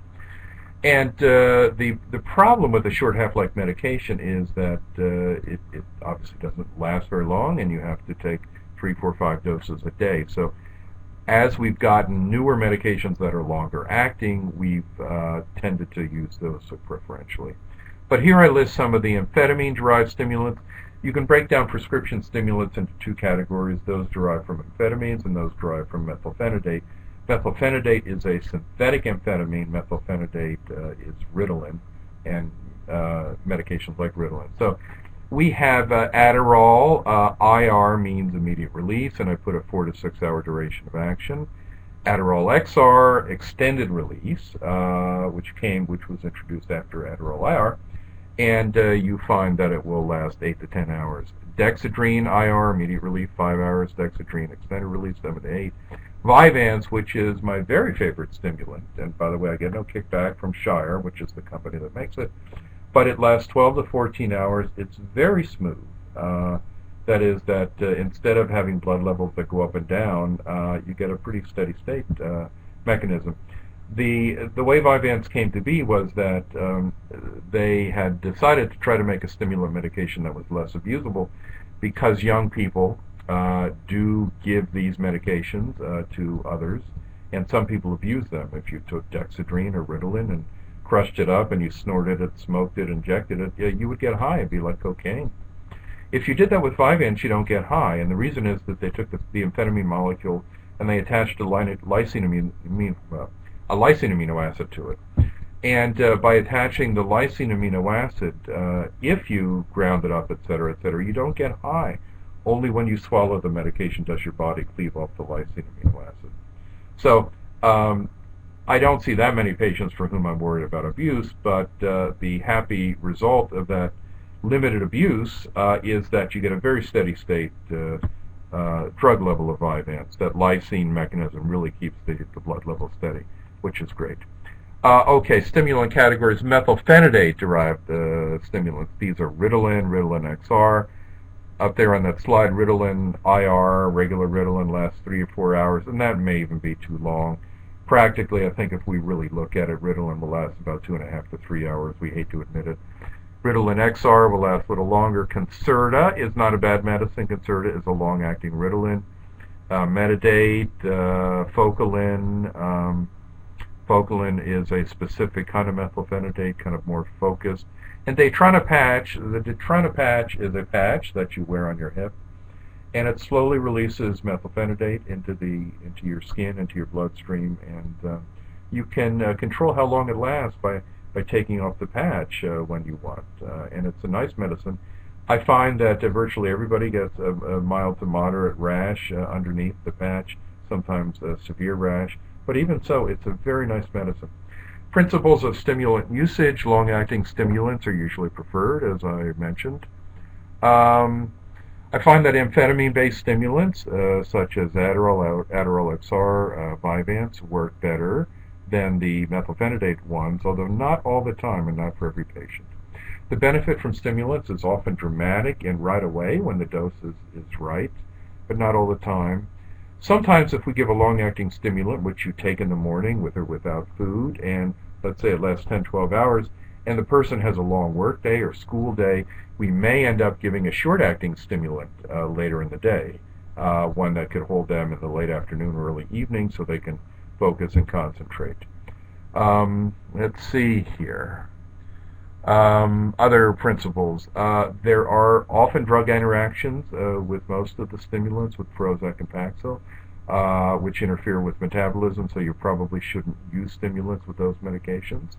And the problem with the short half-life medication is that it obviously doesn't last very long, and you have to take 3, 4, 5 doses a day. So as we've gotten newer medications that are longer acting, we've tended to use those preferentially. But here I list some of the amphetamine-derived stimulants. You can break down prescription stimulants into 2 categories, those derived from amphetamines and those derived from methylphenidate. Methylphenidate is a synthetic amphetamine. Methylphenidate is Ritalin and medications like Ritalin. So we have Adderall. IR means immediate release, and I put a 4 to 6 hour duration of action. Adderall XR, extended release, which was introduced after Adderall IR, and you find that it will last 8 to 10 hours. Dexedrine IR, immediate relief, 5 hours. Dexedrine, extended release, 7 to 8. Vyvanse, which is my very favorite stimulant, and by the way, I get no kickback from Shire, which is the company that makes it, but it lasts 12 to 14 hours. It's very smooth. That is that instead of having blood levels that go up and down, you get a pretty steady state mechanism. The way Vyvanse came to be was that they had decided to try to make a stimulant medication that was less abusable, because young people do give these medications to others, and some people abuse them. If you took Dexedrine or Ritalin and crushed it up and you snorted it, smoked it, injected it, you would get high. It'd be like cocaine. If you did that with Vyvanse, you don't get high, and the reason is that they took the amphetamine molecule and they attached a lysine amino acid to it. And by attaching the lysine amino acid, if you ground it up, et cetera, you don't get high. Only when you swallow the medication does your body cleave off the lysine amino acid. So I don't see that many patients for whom I'm worried about abuse, but the happy result of that limited abuse is that you get a very steady state drug level of Vyvanse. That lysine mechanism really keeps the blood level steady, which is great. Okay, stimulant categories. Methylphenidate-derived stimulants. These are Ritalin, Ritalin XR. Up there on that slide, Ritalin IR, regular Ritalin lasts 3 or 4 hours, and that may even be too long. Practically, I think if we really look at it, Ritalin will last about 2.5 to 3 hours. We hate to admit it. Ritalin XR will last a little longer. Concerta is not a bad medicine. Concerta is a long-acting Ritalin. Metadate, Focalin. Focalin is a specific kind of methylphenidate, kind of more focused. And Datrana patch, the Datrana patch is a patch that you wear on your hip, and it slowly releases methylphenidate into your skin, into your bloodstream, and you can control how long it lasts by taking off the patch when you want. And it's a nice medicine. I find that virtually everybody gets a mild to moderate rash underneath the patch, sometimes a severe rash. But even so, it's a very nice medicine. Principles of stimulant usage. Long-acting stimulants are usually preferred, as I mentioned. I find that amphetamine-based stimulants, such as Adderall XR, Vyvanse, work better than the methylphenidate ones, although not all the time and not for every patient. The benefit from stimulants is often dramatic and right away when the dose is right, but not all the time. Sometimes if we give a long-acting stimulant, which you take in the morning with or without food, and let's say it lasts 10, 12 hours, and the person has a long work day or school day, we may end up giving a short-acting stimulant later in the day, one that could hold them in the late afternoon or early evening so they can focus and concentrate. Let's see here. Other principles. There are often drug interactions with most of the stimulants, with Prozac and Paxil, which interfere with metabolism, so you probably shouldn't use stimulants with those medications.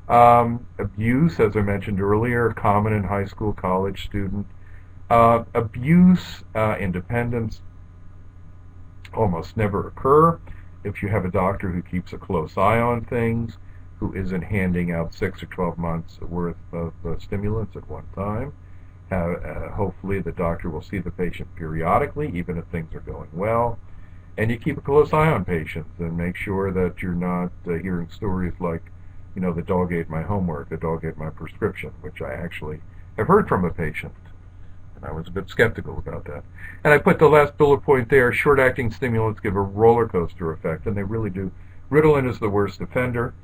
Abuse, as I mentioned earlier, common in high school, college student. Abuse and dependence almost never occur if you have a doctor who keeps a close eye on things, who isn't handing out 6 or 12 months worth of stimulants at one time. Hopefully the doctor will see the patient periodically, even if things are going well. And you keep a close eye on patients and make sure that you're not hearing stories like, you know, the dog ate my homework, the dog ate my prescription, which I actually have heard from a patient. And I was a bit skeptical about that. And I put the last bullet point there, short-acting stimulants give a roller coaster effect, and they really do. Ritalin is the worst offender.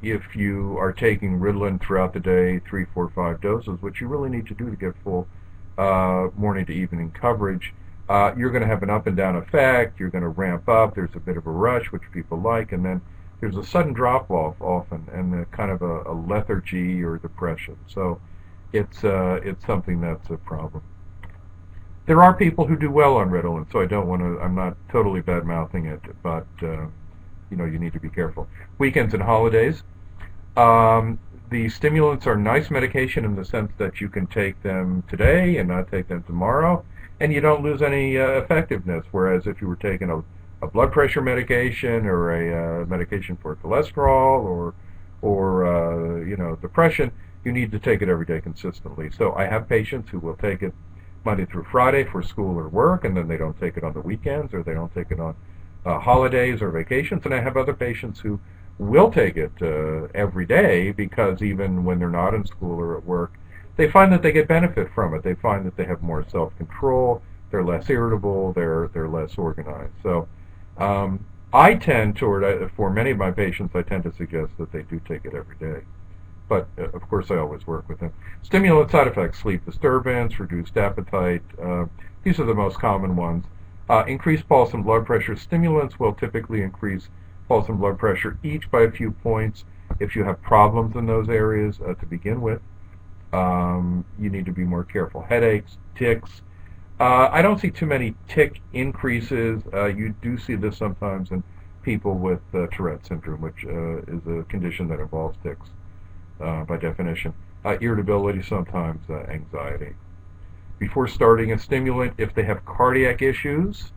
If you are taking Ritalin throughout the day, 3, 4, 5 doses, which you really need to do to get full morning to evening coverage, you're going to have an up and down effect. You're going to ramp up. There's a bit of a rush, which people like, and then there's a sudden drop-off often, and kind of a lethargy or depression. So it's something that's a problem. There are people who do well on Ritalin, so I'm not totally bad-mouthing it, but you know, you need to be careful. Weekends and holidays. The stimulants are nice medication in the sense that you can take them today and not take them tomorrow, and you don't lose any effectiveness, whereas if you were taking a blood pressure medication or a medication for cholesterol or you know, depression, you need to take it every day consistently. So I have patients who will take it Monday through Friday for school or work, and then they don't take it on the weekends, or they don't take it on holidays or vacations. And I have other patients who will take it every day, because even when they're not in school or at work, they find that they get benefit from it. They find that they have more self-control, they're less irritable, they're less organized. So I tend toward, for many of my patients, I tend to suggest that they do take it every day. But of course I always work with them. Stimulant side effects: sleep disturbance, reduced appetite. These are the most common ones. Increased pulse and blood pressure. Stimulants will typically increase pulse and blood pressure each by a few points. If you have problems in those areas to begin with, you need to be more careful. Headaches, tics. I don't see too many tic increases. You do see this sometimes in people with Tourette syndrome, which is a condition that involves tics by definition. Irritability, sometimes anxiety. Before starting a stimulant, if they have cardiac issues,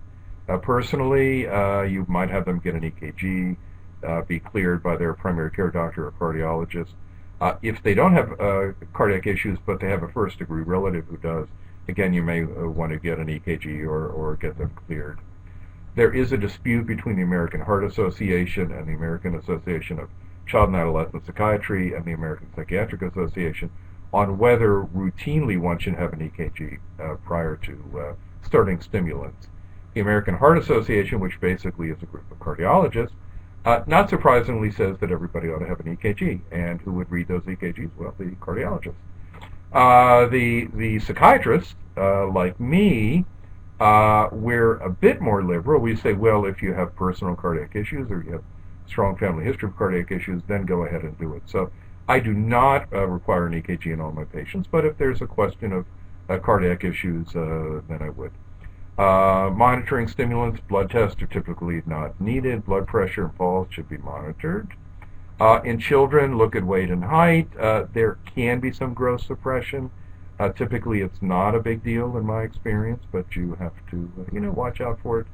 personally, you might have them get an EKG, be cleared by their primary care doctor or cardiologist. If they don't have cardiac issues, but they have a first-degree relative who does, again, you may want to get an EKG or get them cleared. There is a dispute between the American Heart Association and the American Association of Child and Adolescent Psychiatry and the American Psychiatric Association on whether routinely one should have an EKG prior to starting stimulants. The American Heart Association, which basically is a group of cardiologists, not surprisingly says that everybody ought to have an EKG. And who would read those EKGs? Well, the cardiologists. The psychiatrists, like me, we're a bit more liberal. We say, well, if you have personal cardiac issues or you have strong family history of cardiac issues, then go ahead and do it. So I do not require an EKG in all my patients, but if there's a question of cardiac issues, then I would. Monitoring stimulants, blood tests are typically not needed. Blood pressure and pulse should be monitored. In children, look at weight and height. There can be some growth suppression. Typically, it's not a big deal in my experience, but you have to, watch out for it.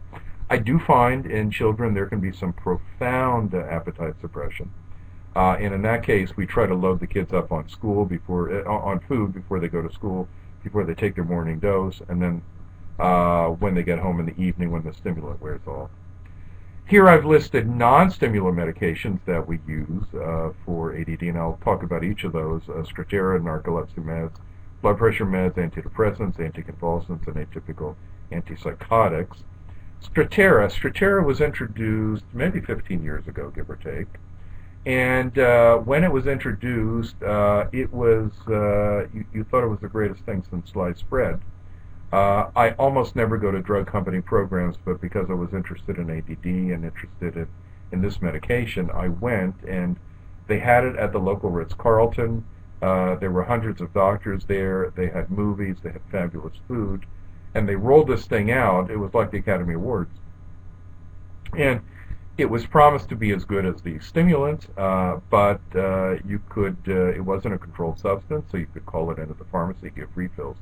I do find in children there can be some profound appetite suppression. And in that case, we try to load the kids up on on food before they go to school, before they take their morning dose, and then when they get home in the evening when the stimulant wears off. Here I've listed non-stimulant medications that we use for ADD, and I'll talk about each of those: Strattera, narcolepsy meds, blood pressure meds, antidepressants, anticonvulsants, and atypical antipsychotics. Strattera was introduced maybe 15 years ago, give or take. And when it was introduced, it was you thought it was the greatest thing since sliced bread. I almost never go to drug company programs, but because I was interested in ADD and interested in this medication, I went, and they had it at the local Ritz-Carlton. There were hundreds of doctors there. They had movies. They had fabulous food. And they rolled this thing out. It was like the Academy Awards. And it was promised to be as good as the stimulants, but it wasn't a controlled substance, so you could call it into the pharmacy, give refills.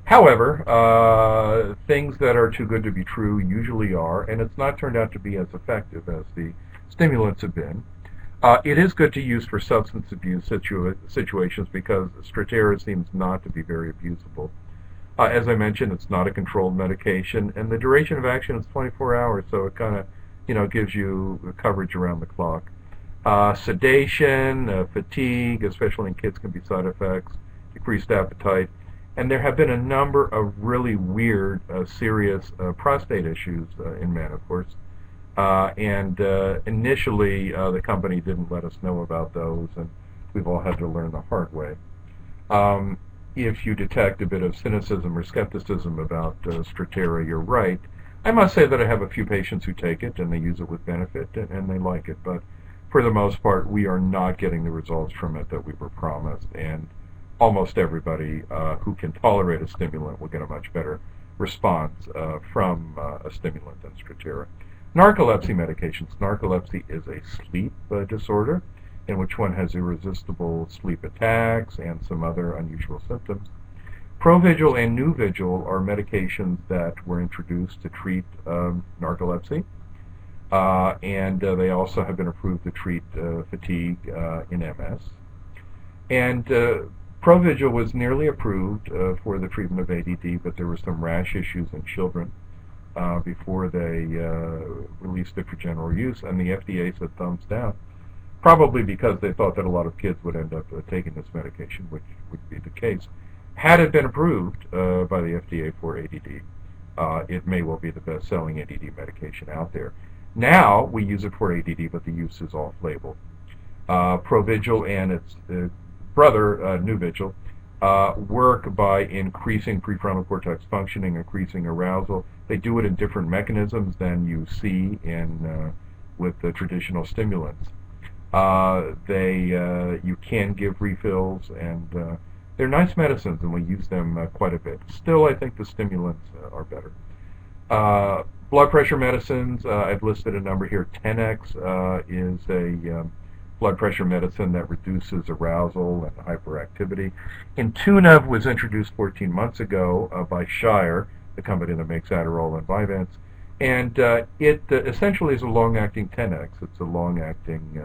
However, things that are too good to be true usually are, and it's not turned out to be as effective as the stimulants have been. It is good to use for substance abuse situations because Strattera seems not to be very abusable. As I mentioned, it's not a controlled medication, and the duration of action is 24 hours, so it kind of, gives you coverage around the clock. Sedation, fatigue, especially in kids, can be side effects, decreased appetite, and there have been a number of really weird, serious prostate issues in men, of course. Initially, the company didn't let us know about those, and we've all had to learn the hard way. If you detect a bit of cynicism or skepticism about Strattera, you're right. I must say that I have a few patients who take it, and they use it with benefit, and they like it, but for the most part, we are not getting the results from it that we were promised, and almost everybody who can tolerate a stimulant will get a much better response from a stimulant than Strattera. Narcolepsy medications. Narcolepsy is a sleep disorder in which one has irresistible sleep attacks and some other unusual symptoms. Provigil and Nuvigil are medications that were introduced to treat narcolepsy, and they also have been approved to treat fatigue in MS. And Provigil was nearly approved for the treatment of ADD, but there were some rash issues in children before they released it for general use, and the FDA said thumbs down, probably because they thought that a lot of kids would end up taking this medication, which would be the case. Had it been approved by the FDA for ADD, it may well be the best-selling ADD medication out there. Now, we use it for ADD, but the use is off-label. Provigil and its brother, Nuvigil, work by increasing prefrontal cortex functioning, increasing arousal. They do it in different mechanisms than you see with the traditional stimulants. You can give refills, and they're nice medicines, and we use them quite a bit. Still, I think the stimulants are better. Blood pressure medicines, I've listed a number here. 10x is a blood pressure medicine that reduces arousal and hyperactivity. Intunev was introduced 14 months ago by Shire, the company that makes Adderall and Vyvanse, and it essentially is a long-acting 10x. It's a long-acting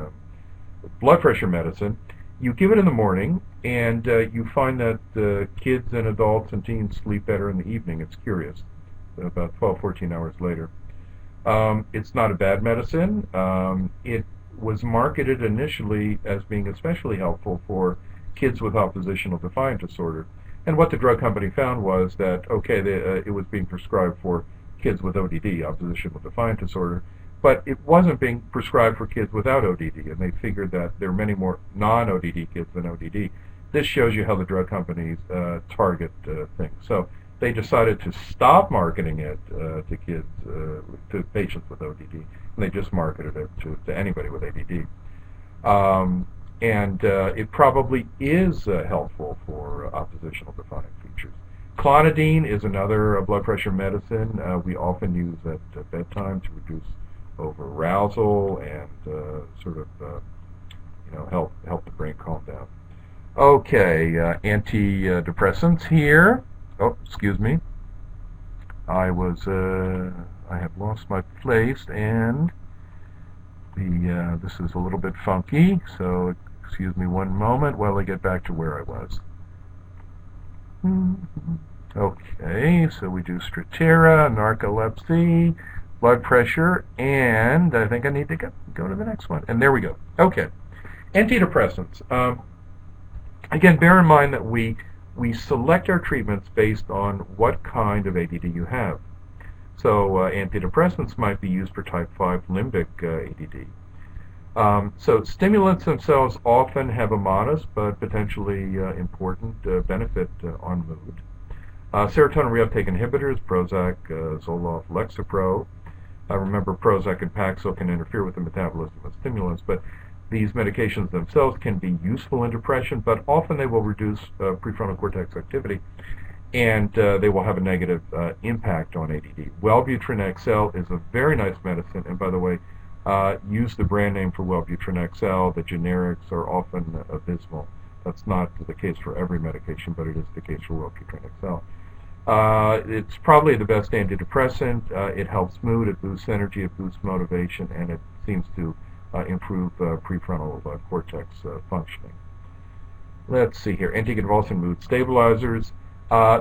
blood pressure medicine. You give it in the morning, and you find that kids and adults and teens sleep better in the evening. It's curious. About 12, 14 hours later. It's not a bad medicine. It was marketed initially as being especially helpful for kids with oppositional defiant disorder. And what the drug company found was that, okay, it was being prescribed for kids with ODD, oppositional defiant disorder, but it wasn't being prescribed for kids without ODD, and they figured that there are many more non-ODD kids than ODD. This shows you how the drug companies target things. So they decided to stop marketing it to kids, to patients with ODD, and they just marketed it to anybody with ADD. It probably is helpful for oppositional defiant features. Clonidine is another blood pressure medicine we often use at bedtime to reduce over-arousal and help the brain calm down. Okay, antidepressants here. Oh, excuse me. I have lost my place, and this is a little bit funky, so excuse me one moment while I get back to where I was. Okay, so we do Strattera, narcolepsy, blood pressure, and I think I need to go to the next one. And there we go. Okay, antidepressants. Again, bear in mind that we select our treatments based on what kind of ADD you have. So antidepressants might be used for type 5 limbic ADD. So stimulants themselves often have a modest but potentially important benefit on mood. Serotonin reuptake inhibitors, Prozac, Zoloft, Lexapro. Remember, Prozac and Paxil can interfere with the metabolism of stimulants, but these medications themselves can be useful in depression, but often they will reduce prefrontal cortex activity, and they will have a negative impact on ADD. Wellbutrin XL is a very nice medicine, and by the way, use the brand name for Wellbutrin XL. The generics are often abysmal. That's not the case for every medication, but it is the case for Wellbutrin XL. It's probably the best antidepressant. It helps mood, it boosts energy, it boosts motivation, and it seems to improve prefrontal cortex functioning. Let's see here. Anticonvulsant mood stabilizers.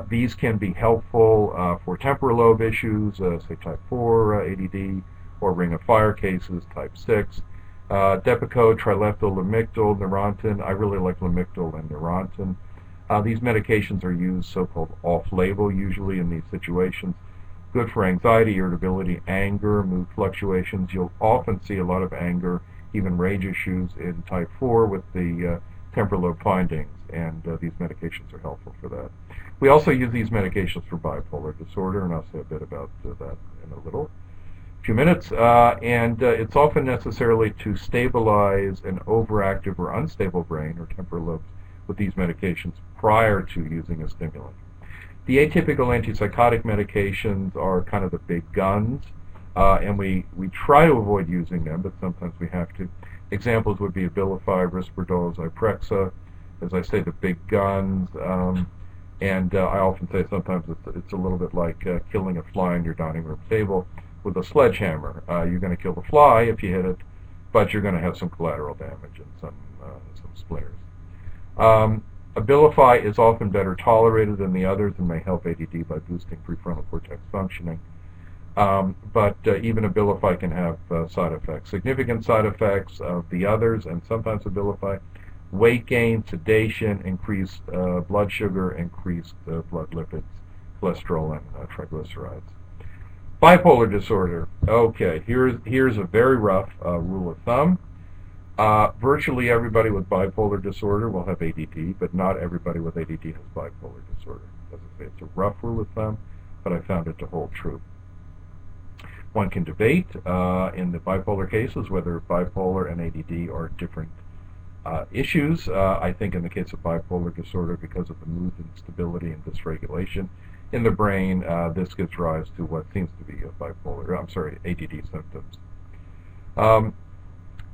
These can be helpful for temporal lobe issues, say type 4 ADD, or ring of fire cases, type 6. Depakote, trileptal, lamictal, Neurontin. I really like lamictal and Neurontin. These medications are used so-called off-label usually in these situations. Good for anxiety, irritability, anger, mood fluctuations. You'll often see a lot of anger, even rage issues in type 4 with the temporal lobe findings, and these medications are helpful for that. We also use these medications for bipolar disorder, and I'll say a bit about that in a few minutes. It's often necessary to stabilize an overactive or unstable brain or temporal lobes with these medications prior to using a stimulant. The atypical antipsychotic medications are kind of the big guns, and we try to avoid using them, but sometimes we have to. Examples would be Abilify, Risperdal, Zyprexa, as I say, the big guns. I often say sometimes it's a little bit like killing a fly on your dining room table with a sledgehammer. You're going to kill the fly if you hit it, but you're going to have some collateral damage and some splinters. Abilify is often better tolerated than the others and may help ADD by boosting prefrontal cortex functioning. But even Abilify can have side effects. Significant side effects of the others, and sometimes Abilify: weight gain, sedation, increased blood sugar, increased blood lipids, cholesterol, and triglycerides. Bipolar disorder. Okay, here's a very rough rule of thumb. Virtually everybody with bipolar disorder will have ADD, but not everybody with ADD has bipolar disorder. As I say, it's a rough rule of thumb, but I found it to hold true. One can debate in the bipolar cases whether bipolar and ADD are different issues. I think in the case of bipolar disorder, because of the mood instability and dysregulation, in the brain, this gives rise to what seems to be ADD symptoms.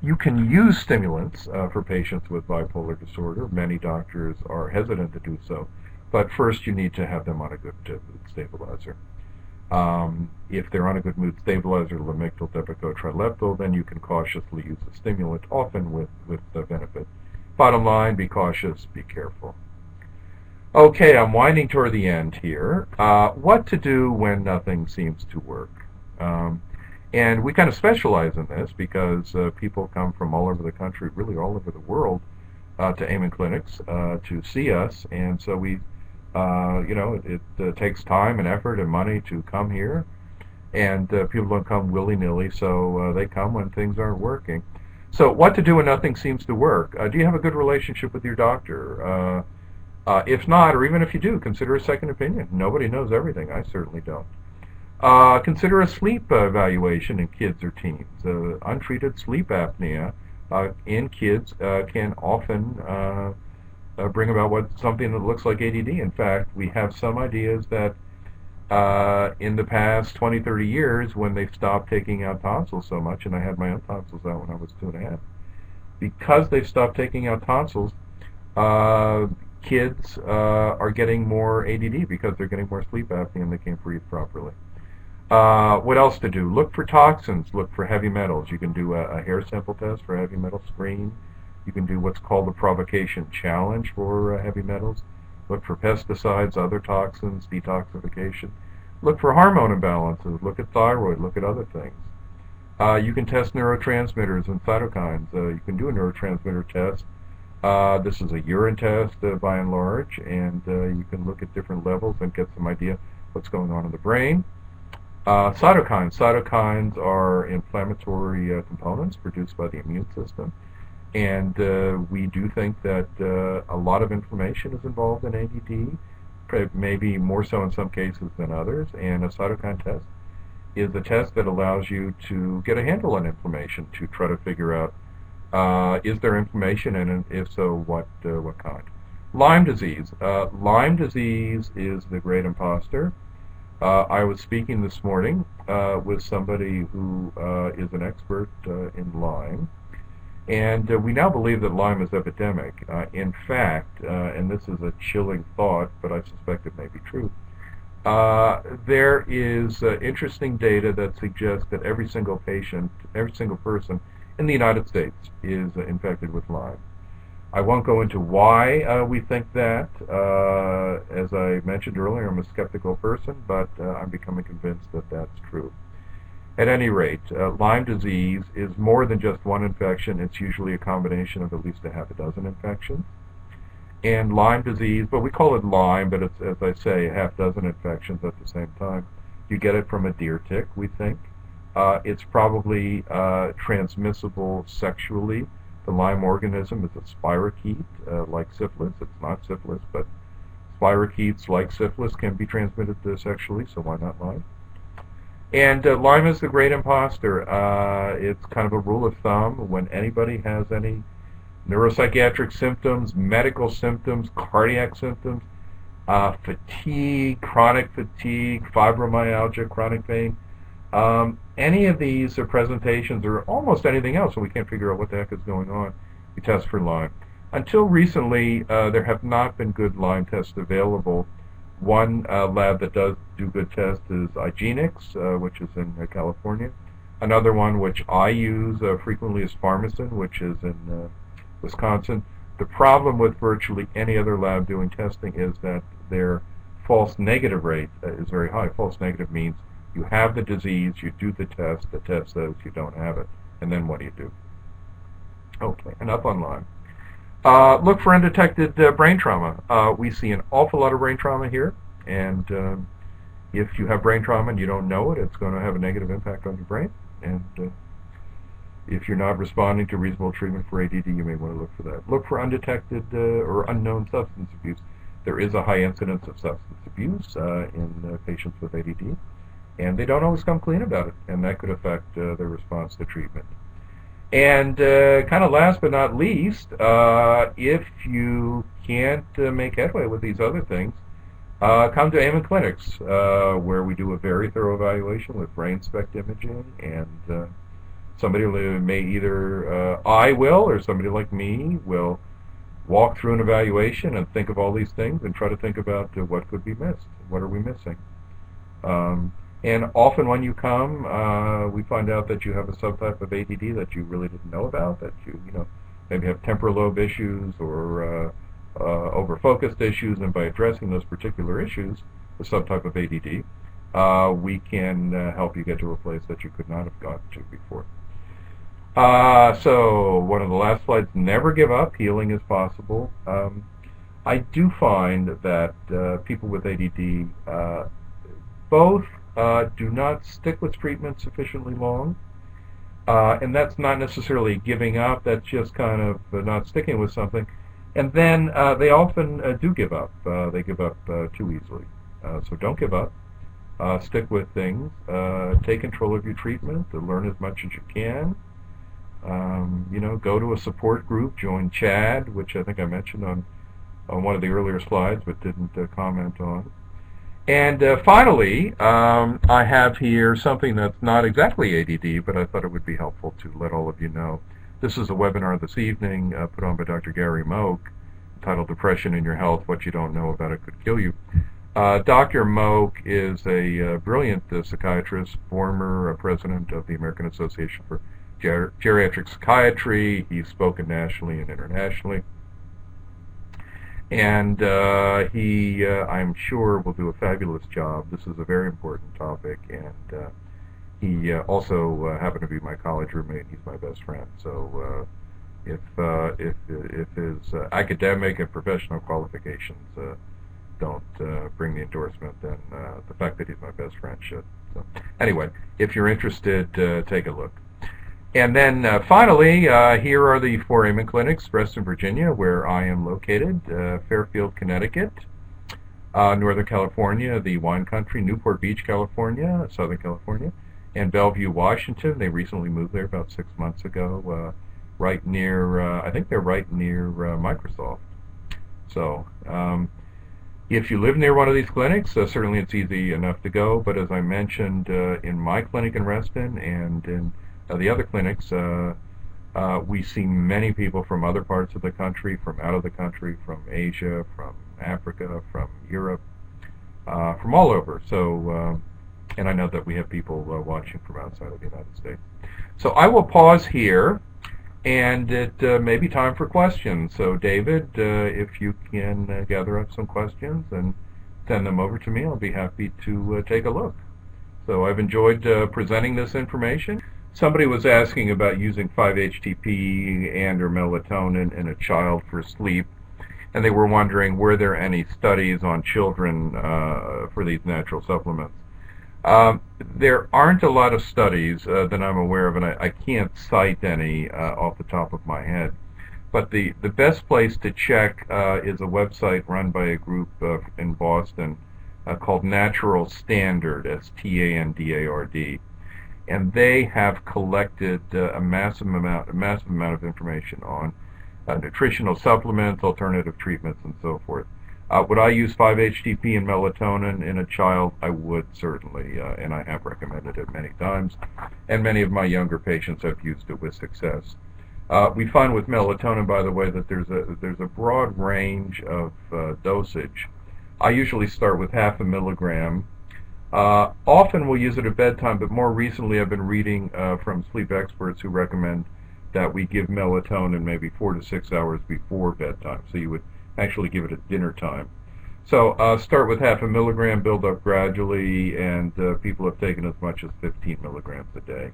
You can use stimulants for patients with bipolar disorder. Many doctors are hesitant to do so, but first you need to have them on a good mood stabilizer. If they're on a good mood stabilizer, lamictal, depakote, trileptal, then you can cautiously use a stimulant, often with benefit. Bottom line, be cautious, be careful. Okay, I'm winding toward the end here. What to do when nothing seems to work? And we kind of specialize in this because people come from all over the country, really all over the world, to Amen Clinics to see us, and so we, it takes time and effort and money to come here, and people don't come willy-nilly, so they come when things aren't working. So what to do when nothing seems to work? Do you have a good relationship with your doctor? If not, or even if you do, consider a second opinion. Nobody knows everything. I certainly don't. Consider a sleep evaluation in kids or teens. Untreated sleep apnea in kids can often bring about something that looks like ADD. In fact, we have some ideas that in the past 20, 30 years, when they stopped taking out tonsils so much, and I had my own tonsils out when I was 2.5, because they've stopped taking out tonsils, kids are getting more ADD because they're getting more sleep apnea and they can't breathe properly. What else to do? Look for toxins. Look for heavy metals. You can do a hair sample test for heavy metal screen. You can do what's called the provocation challenge for heavy metals. Look for pesticides, other toxins, detoxification. Look for hormone imbalances. Look at thyroid. Look at other things. You can test neurotransmitters and cytokines. You can do a neurotransmitter test. This is a urine test by and large, and you can look at different levels and get some idea what's going on in the brain. Cytokines. Cytokines are inflammatory components produced by the immune system, and we do think that a lot of inflammation is involved in ADD, maybe more so in some cases than others, and a cytokine test is a test that allows you to get a handle on inflammation, to try to figure out is there inflammation, and if so, what kind. Lyme disease. Lyme disease is the great imposter. I was speaking this morning with somebody who is an expert in Lyme, and we now believe that Lyme is epidemic. In fact, and this is a chilling thought, but I suspect it may be true, there is interesting data that suggests that every single patient, every single person in the United States is infected with Lyme. I won't go into why we think that. As I mentioned earlier, I'm a skeptical person, but I'm becoming convinced that that's true. At any rate, Lyme disease is more than just one infection. It's usually a combination of at least a half a dozen infections. And Lyme disease, but we call it Lyme, but it's, as I say, a half dozen infections at the same time. You get it from a deer tick, we think. It's probably transmissible sexually. The Lyme organism is a spirochete, like syphilis. It's not syphilis, but spirochetes, like syphilis, can be transmitted sexually, so why not Lyme? And Lyme is the great imposter. It's kind of a rule of thumb. When anybody has any neuropsychiatric symptoms, medical symptoms, cardiac symptoms, fatigue, chronic fatigue, fibromyalgia, chronic pain, any of these presentations or almost anything else, and we can't figure out what the heck is going on, we test for Lyme. Until recently, there have not been good Lyme tests available. One lab that does do good tests is Igenix, which is in California. Another one, which I use frequently, is Pharmacin, which is in Wisconsin. The problem with virtually any other lab doing testing is that their false negative rate is very high. False negative means you have the disease, you do the test says you don't have it, and then what do you do? Okay, enough on Lyme. Look for undetected brain trauma. We see an awful lot of brain trauma here, and if you have brain trauma and you don't know it, it's going to have a negative impact on your brain, and if you're not responding to reasonable treatment for ADD, you may want to look for that. Look for undetected or unknown substance abuse. There is a high incidence of substance abuse in patients with ADD, and they don't always come clean about it, and that could affect their response to treatment. And kind of last but not least, if you can't make headway with these other things, come to Amen Clinics, where we do a very thorough evaluation with brain SPECT imaging, and somebody may either, I will, or somebody like me will walk through an evaluation and think of all these things and try to think about what could be missed. What are we missing? And often when you come, we find out that you have a subtype of ADD that you really didn't know about, that you maybe have temporal lobe issues or over-focused issues, and by addressing those particular issues, the subtype of ADD, we can help you get to a place that you could not have gotten to before. So one of the last slides, never give up, healing is possible. I do find that people with ADD both do not stick with treatment sufficiently long, and that's not necessarily giving up, that's just kind of not sticking with something. And then they often do give up. They give up too easily. So don't give up. Stick with things. Take control of your treatment. Learn as much as you can. Go to a support group. Join CHAD, which I think I mentioned on one of the earlier slides, but didn't comment on. And finally, I have here something that's not exactly ADD, but I thought it would be helpful to let all of you know. This is a webinar this evening put on by Dr. Gary Moak, entitled Depression in Your Health, What You Don't Know About It Could Kill You. Dr. Moak is a brilliant psychiatrist, former president of the American Association for Geriatric Psychiatry. He's spoken nationally and internationally. And he, I'm sure, will do a fabulous job. This is a very important topic, and he also happened to be my college roommate. He's my best friend. So if his academic and professional qualifications don't bring the endorsement, then the fact that he's my best friend should. So anyway, if you're interested, take a look. And then finally, here are the 4 Amen clinics: Reston, Virginia, where I am located; Fairfield, Connecticut; Northern California, the wine country; Newport Beach, California, Southern California; and Bellevue, Washington. They recently moved there about 6 months ago, right near, I think they're right near Microsoft. So if you live near one of these clinics, certainly it's easy enough to go, but as I mentioned, in my clinic in Reston and in the other clinics, we see many people from other parts of the country, from out of the country, from Asia, from Africa, from Europe, from all over. So, and I know that we have people watching from outside of the United States. So I will pause here, and it may be time for questions. So David, if you can gather up some questions and send them over to me, I'll be happy to take a look. So I've enjoyed presenting this information. Somebody was asking about using 5-HTP and or melatonin in a child for sleep, and they were wondering, were there any studies on children for these natural supplements? There aren't a lot of studies that I'm aware of, and I can't cite any off the top of my head. But the best place to check is a website run by a group in Boston called Natural Standard, STANDARD. And they have collected a massive amount of information on nutritional supplements, alternative treatments, and so forth. Would I use 5-HTP and melatonin in a child? I would, certainly, and I have recommended it many times, and many of my younger patients have used it with success. We find with melatonin, by the way, that there's a broad range of dosage. I usually start with 0.5 milligram. Often we'll use it at bedtime, but more recently I've been reading from sleep experts who recommend that we give melatonin maybe 4 to 6 hours before bedtime. So you would actually give it at dinner time. So start with 0.5 milligram, build up gradually, and people have taken as much as 15 milligrams a day,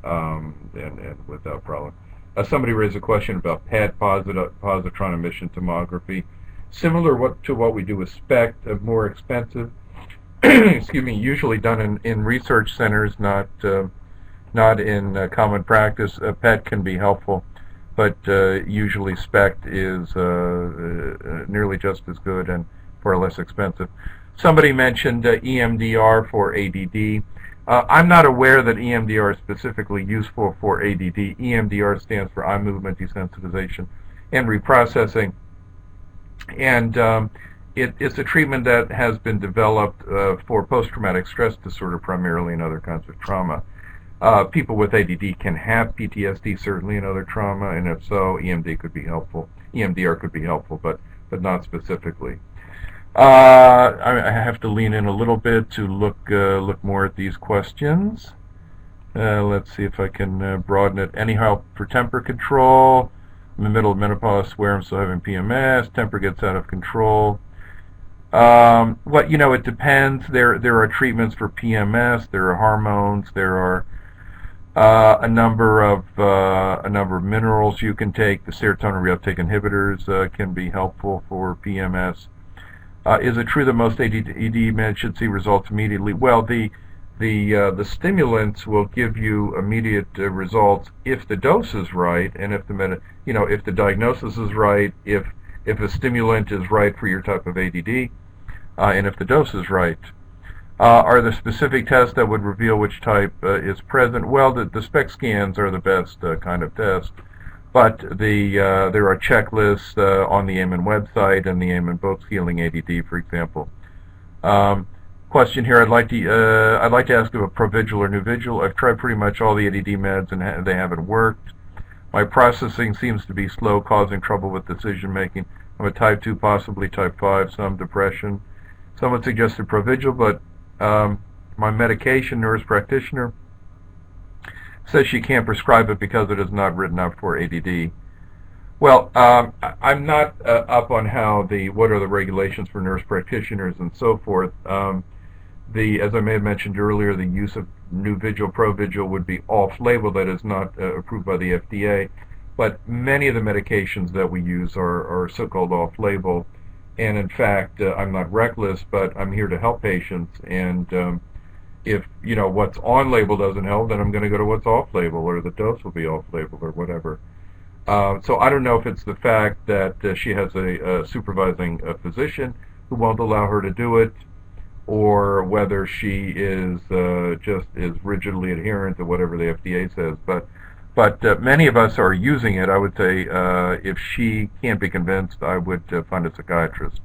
and without problem. Somebody raised a question about PET, positron emission tomography. Similar to what we do with SPECT, more expensive. Excuse me, usually done in research centers, not in common practice. PET can be helpful, but usually SPECT is nearly just as good and far less expensive. Somebody mentioned EMDR for ADD. I'm not aware that EMDR is specifically useful for ADD. EMDR stands for eye movement desensitization and reprocessing. And It's a treatment that has been developed for post-traumatic stress disorder primarily and other kinds of trauma. People with ADD can have PTSD certainly and other trauma, and if so, EMD could be helpful. EMDR could be helpful, but not specifically. I have to lean in a little bit to look more at these questions. Let's see if I can broaden it. Any help for temper control? In the middle of menopause, swear I'm still having PMS. Temper gets out of control. Well, it depends. There are treatments for PMS. There are hormones. There are a number of minerals you can take. The serotonin reuptake inhibitors can be helpful for PMS. Is it true that most ADD meds should see results immediately? Well, the stimulants will give you immediate results if the dose is right, and if the diagnosis is right, if a stimulant is right for your type of ADD, and if the dose is right. Are there specific tests that would reveal which type is present? Well, the SPECT scans are the best kind of test, but there are checklists on the Amen website and the Amen books, Healing ADD, for example. Question here: I'd like to ask about Provigil or Nuvigil. I've tried pretty much all the ADD meds and they haven't worked. My processing seems to be slow, causing trouble with decision making. I'm a type 2, possibly type 5, some depression. Someone suggested Provigil, but my medication nurse practitioner says she can't prescribe it because it is not written up for ADD. Well, I'm not up on what are the regulations for nurse practitioners and so forth. As I may have mentioned earlier, the use of Nuvigil, Provigil would be off-label, that is not approved by the FDA. But many of the medications that we use are so-called off-label. And in fact, I'm not reckless, but I'm here to help patients. And if what's on label doesn't help, then I'm going to go to what's off label, or the dose will be off label, or whatever. So I don't know if it's the fact that she has a supervising physician who won't allow her to do it, or whether she is just is rigidly adherent to whatever the FDA says. But many of us are using it. I would say if she can't be convinced, I would find a psychiatrist.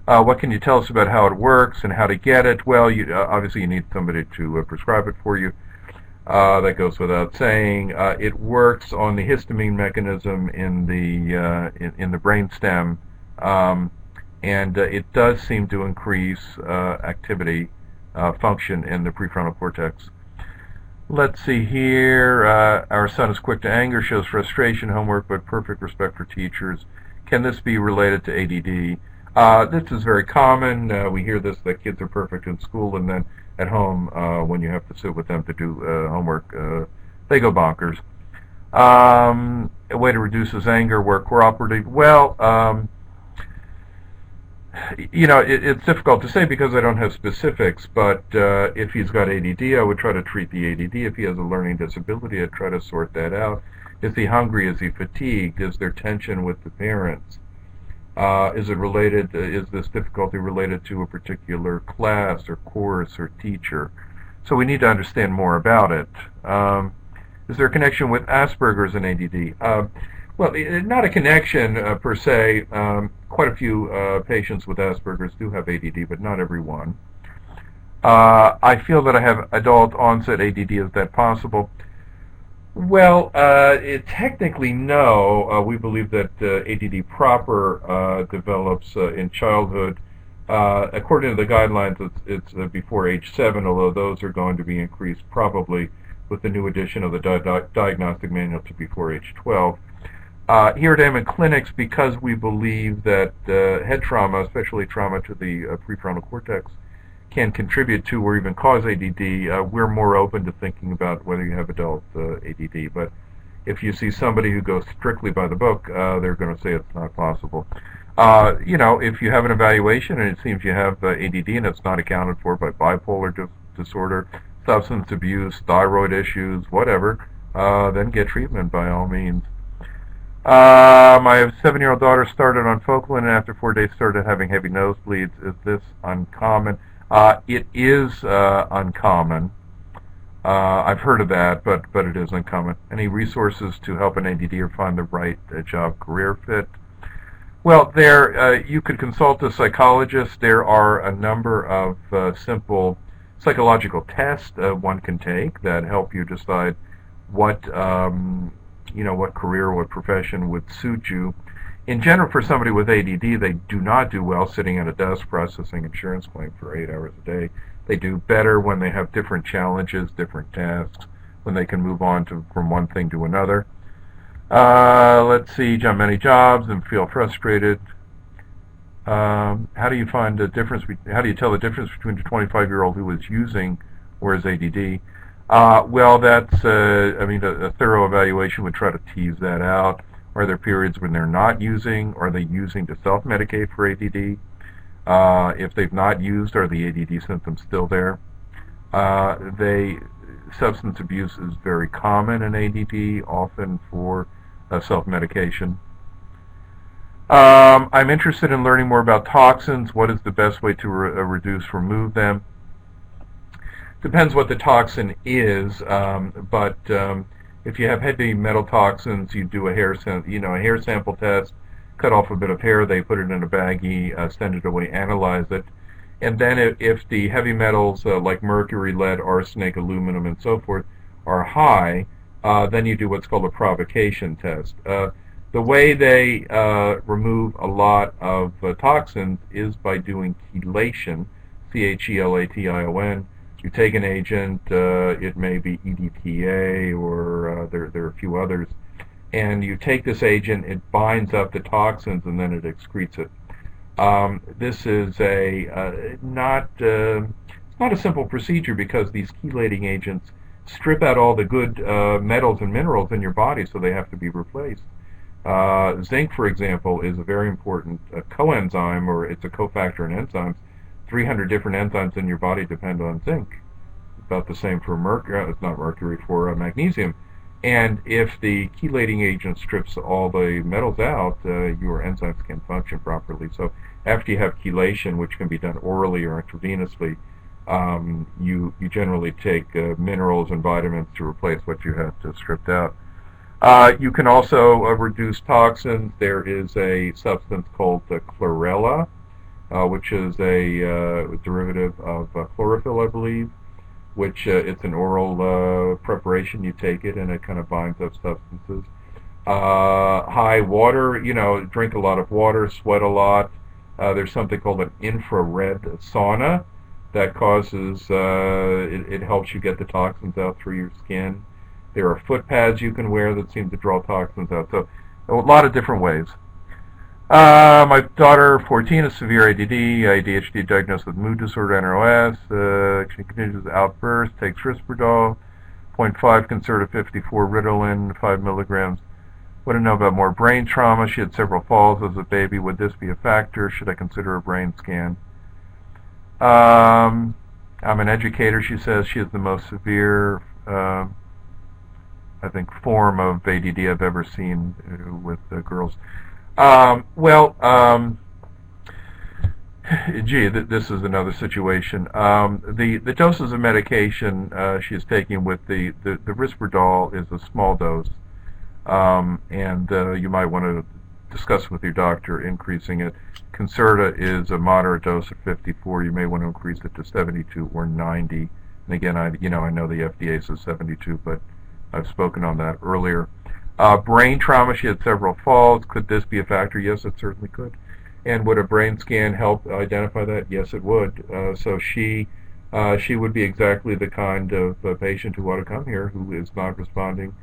What can you tell us about how it works and how to get it? Well, obviously you need somebody to prescribe it for you. That goes without saying. It works on the histamine mechanism in the brainstem, and it does seem to increase activity, function in the prefrontal cortex. Let's see here. Our son is quick to anger, shows frustration, homework, but perfect respect for teachers. Can this be related to ADD? This is very common. We hear this, that kids are perfect in school, and then at home, when you have to sit with them to do homework, they go bonkers. A way to reduce his anger, work cooperative. Well, it's difficult to say because I don't have specifics, but if he's got ADD, I would try to treat the ADD. If he has a learning disability, I'd try to sort that out. Is he hungry? Is he fatigued? Is there tension with the parents? Is it related? Is this difficulty related to a particular class or course or teacher? So we need to understand more about it. Is there a connection with Asperger's and ADD? Well, not a connection per se. Quite a few patients with Asperger's do have ADD, but not everyone. I feel that I have adult onset ADD. Is that possible? Well, technically no. We believe that ADD proper develops in childhood. According to the guidelines, it's before age 7, although those are going to be increased probably with the new addition of the diagnostic manual to before age 12. Here at Amen Clinics, because we believe that head trauma, especially trauma to the prefrontal cortex, can contribute to or even cause ADD, we're more open to thinking about whether you have adult ADD. But if you see somebody who goes strictly by the book, they're going to say it's not possible. If you have an evaluation and it seems you have ADD and it's not accounted for by bipolar disorder, substance abuse, thyroid issues, whatever, then get treatment by all means. My 7-year-old daughter started on Focalin and after 4 days started having heavy nosebleeds. Is this uncommon? It is uncommon. I've heard of that, but it is uncommon. Any resources to help an ADD or find the right job career fit? Well, there you could consult a psychologist. There are a number of simple psychological tests one can take that help you decide what what career, what profession would suit you. In general, for somebody with ADD, they do not do well sitting at a desk processing insurance claims for 8 hours a day. They do better when they have different challenges, different tasks, when they can move on from one thing to another. Let's see, jump many jobs and feel frustrated. How do you find the difference? How do you tell the difference between a 25-year-old who is using or is ADD? Well, that's a thorough evaluation would try to tease that out. Are there periods when they're not using? Are they using to self-medicate for ADD? If they've not used, are the ADD symptoms still there? Substance abuse is very common in ADD, often for self-medication. I'm interested in learning more about toxins. What is the best way to remove them? Depends what the toxin is, but if you have heavy metal toxins, you do a hair sample test, cut off a bit of hair, they put it in a baggie, send it away, analyze it, and then if the heavy metals like mercury, lead, arsenic, aluminum, and so forth are high, then you do what's called a provocation test. The way they remove a lot of toxins is by doing chelation, chelation. You take an agent, it may be EDTA or there are a few others, and you take this agent, it binds up the toxins, and then it excretes it. This is not a simple procedure because these chelating agents strip out all the good metals and minerals in your body, so they have to be replaced. Zinc, for example, is a very important coenzyme, or it's a cofactor in enzymes. 300 different enzymes in your body depend on zinc. About the same for for magnesium. And if the chelating agent strips all the metals out, your enzymes can function properly. So after you have chelation, which can be done orally or intravenously, you generally take minerals and vitamins to replace what you have stripped out. You can also reduce toxins. There is a substance called chlorella, which is a derivative of chlorophyll, I believe, which it's an oral preparation. You take it and it kind of binds up substances. High water, drink a lot of water, sweat a lot. There's something called an infrared sauna that causes, it helps you get the toxins out through your skin. There are foot pads you can wear that seem to draw toxins out. So a lot of different ways. My daughter, 14, is severe ADD, ADHD, diagnosed with mood disorder, NROS. She continues outbursts, takes Risperdal, 0.5 Concerta 54 Ritalin, 5 milligrams. Want to know about more brain trauma. She had several falls as a baby. Would this be a factor? Should I consider a brain scan? I'm an educator. She says she has the most severe, I think, form of ADD I've ever seen with girls. This is another situation. The doses of medication she's taking with the Risperdal is a small dose, and you might want to discuss with your doctor increasing it. Concerta is a moderate dose of 54. You may want to increase it to 72 or 90. And again, I know the FDA says 72, but I've spoken on that earlier. Brain trauma, she had several falls. Could this be a factor? Yes, it certainly could. And would a brain scan help identify that? Yes, it would. So she would be exactly the kind of patient who ought to come here, who is not responding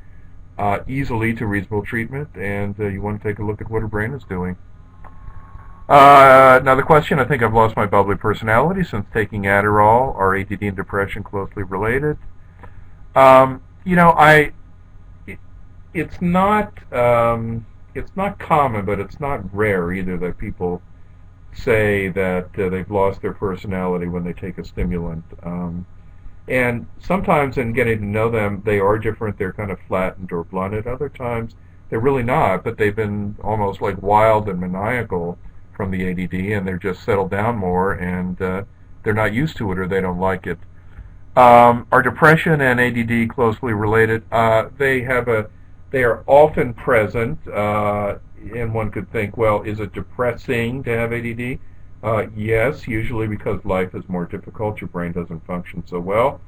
easily to reasonable treatment, and you want to take a look at what her brain is doing. Another question, I think I've lost my bubbly personality since taking Adderall. Are ADD and depression closely related? It's not common, but it's not rare either that people say that they've lost their personality when they take a stimulant. And sometimes in getting to know them, they are different. They're kind of flattened or blunted. Other times, they're really not, but they've been almost like wild and maniacal from the ADD, and they're just settled down more, and they're not used to it or they don't like it. Are depression and ADD closely related? They are often present. and one could think, well, is it depressing to have ADD? Yes, usually because life is more difficult, your brain doesn't function so well.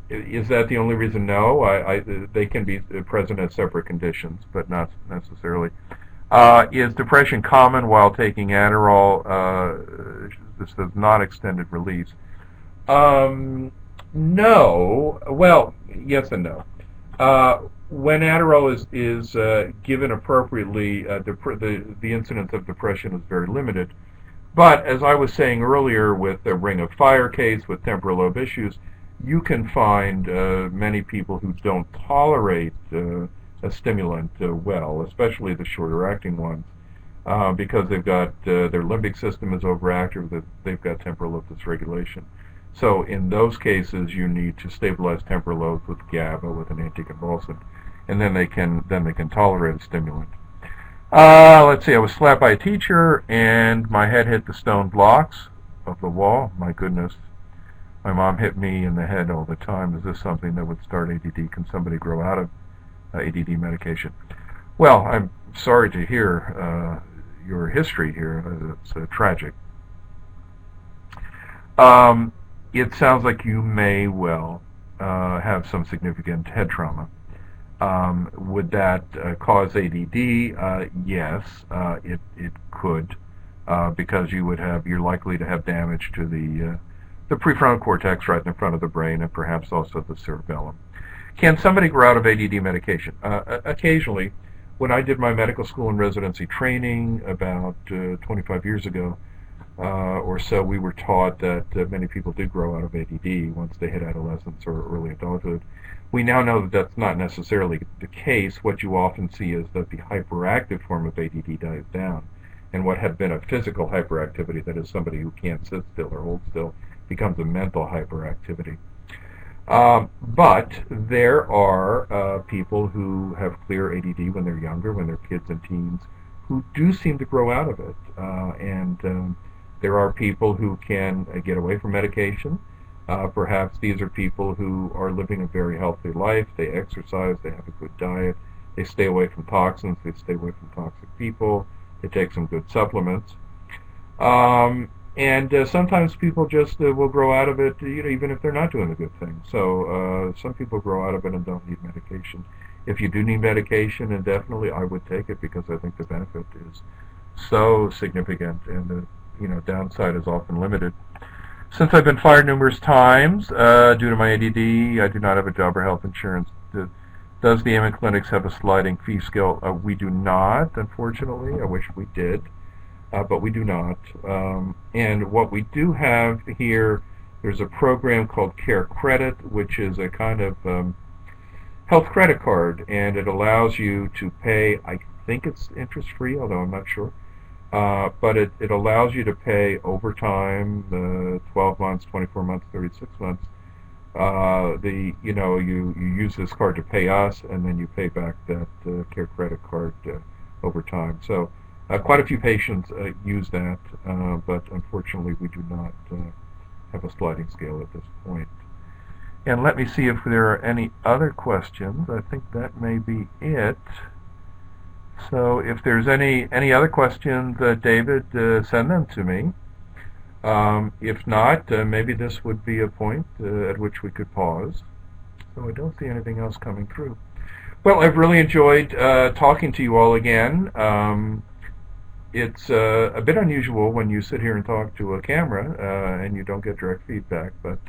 Is that the only reason? No. They can be present as separate conditions, but not necessarily. Is depression common while taking Adderall? This is not extended release. No. Well, yes and no. When Adderall is given appropriately, the incidence of depression is very limited. But as I was saying earlier, with the Ring of Fire case, with temporal lobe issues, you can find many people who don't tolerate a stimulant well, especially the shorter acting ones, because they've got their limbic system is overactive, they've got temporal lobe dysregulation. So in those cases, you need to stabilize temporal lobes with GABA, with an anticonvulsant, and then they can tolerate a stimulant. Let's see, I was slapped by a teacher and my head hit the stone blocks of the wall. My goodness. My mom hit me in the head all the time. Is this something that would start ADD? Can somebody grow out of ADD medication? Well, I'm sorry to hear your history here. It's tragic. It sounds like you may well have some significant head trauma. Would that cause ADD? Yes, it could, because you're likely to have damage to the prefrontal cortex right in front of the brain, and perhaps also the cerebellum. Can somebody grow out of ADD medication? Occasionally. When I did my medical school and residency training about 25 years ago or so, we were taught that many people did grow out of ADD once they hit adolescence or early adulthood. We now know that that's not necessarily the case. What you often see is that the hyperactive form of ADD dies down, and what had been a physical hyperactivity, that is somebody who can't sit still or hold still, becomes a mental hyperactivity. But there are people who have clear ADD when they're younger, when they're kids and teens, who do seem to grow out of it. And there are people who can get away from medication. Perhaps these are people who are living a very healthy life. They exercise, they have a good diet, they stay away from toxins, they stay away from toxic people, they take some good supplements. And sometimes people just will grow out of it, even if they're not doing a good thing. So some people grow out of it and don't need medication. If you do need medication, and definitely I would take it, because I think the benefit is so significant, and the downside is often limited. Since I've been fired numerous times due to my ADD, I do not have a job or health insurance. Does the Amen Clinics have a sliding fee scale? We do not, unfortunately. I wish we did. But we do not. And what we do have here, there's a program called Care Credit, which is a kind of health credit card, and it allows you to pay, I think it's interest-free, although I'm not sure, but it allows you to pay over time, 12 months, 24 months, 36 months. You use this card to pay us, and then you pay back that Care Credit card over time. So quite a few patients use that, but unfortunately we do not have a sliding scale at this point. And let me see if there are any other questions. I think that may be it. So if there's any other questions, David, send them to me. If not, maybe this would be a point at which we could pause. So I don't see anything else coming through. Well, I've really enjoyed talking to you all again. It's a bit unusual when you sit here and talk to a camera and you don't get direct feedback, but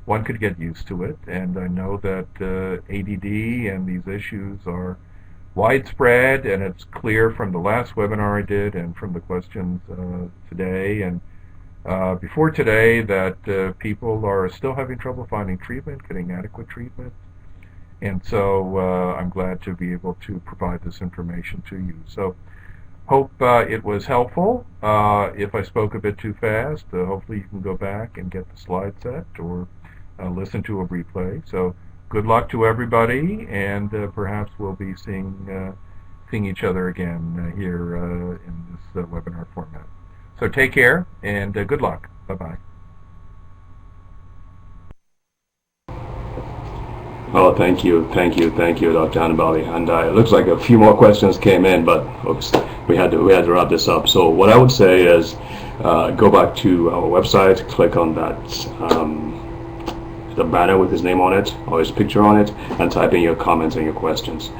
one could get used to it. And I know that ADD and these issues are widespread, and it's clear from the last webinar I did and from the questions today and before today that people are still having trouble finding treatment, getting adequate treatment. And so I'm glad to be able to provide this information to you. So hope it was helpful. If I spoke a bit too fast, hopefully you can go back and get the slide set or listen to a replay. So good luck to everybody, and perhaps we'll be seeing each other again here in this webinar format. So take care, and good luck. Bye-bye. Oh, thank you, Dr. Annibali. And it looks like a few more questions came in, but oops, we had to wrap this up. So what I would say is, go back to our website, click on that the banner with his name on it or his picture on it, and type in your comments and your questions.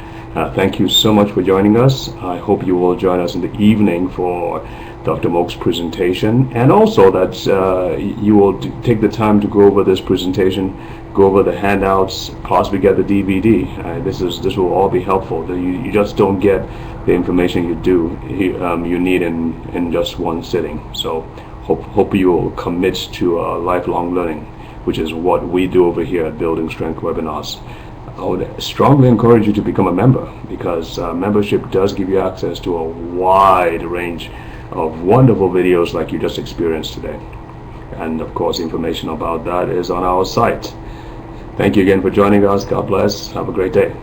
Thank you so much for joining us. I hope you will join us in the evening for Dr. Moak's presentation, and also that you will take the time to go over this presentation, go over the handouts, possibly get the DVD. This will all be helpful. You just don't get the information you need in just one sitting. So hope you will commit to lifelong learning, which is what we do over here at Building Strength Webinars. I would strongly encourage you to become a member, because membership does give you access to a wide range of wonderful videos like you just experienced today. And of course, information about that is on our site. Thank you again for joining us. God bless. Have a great day.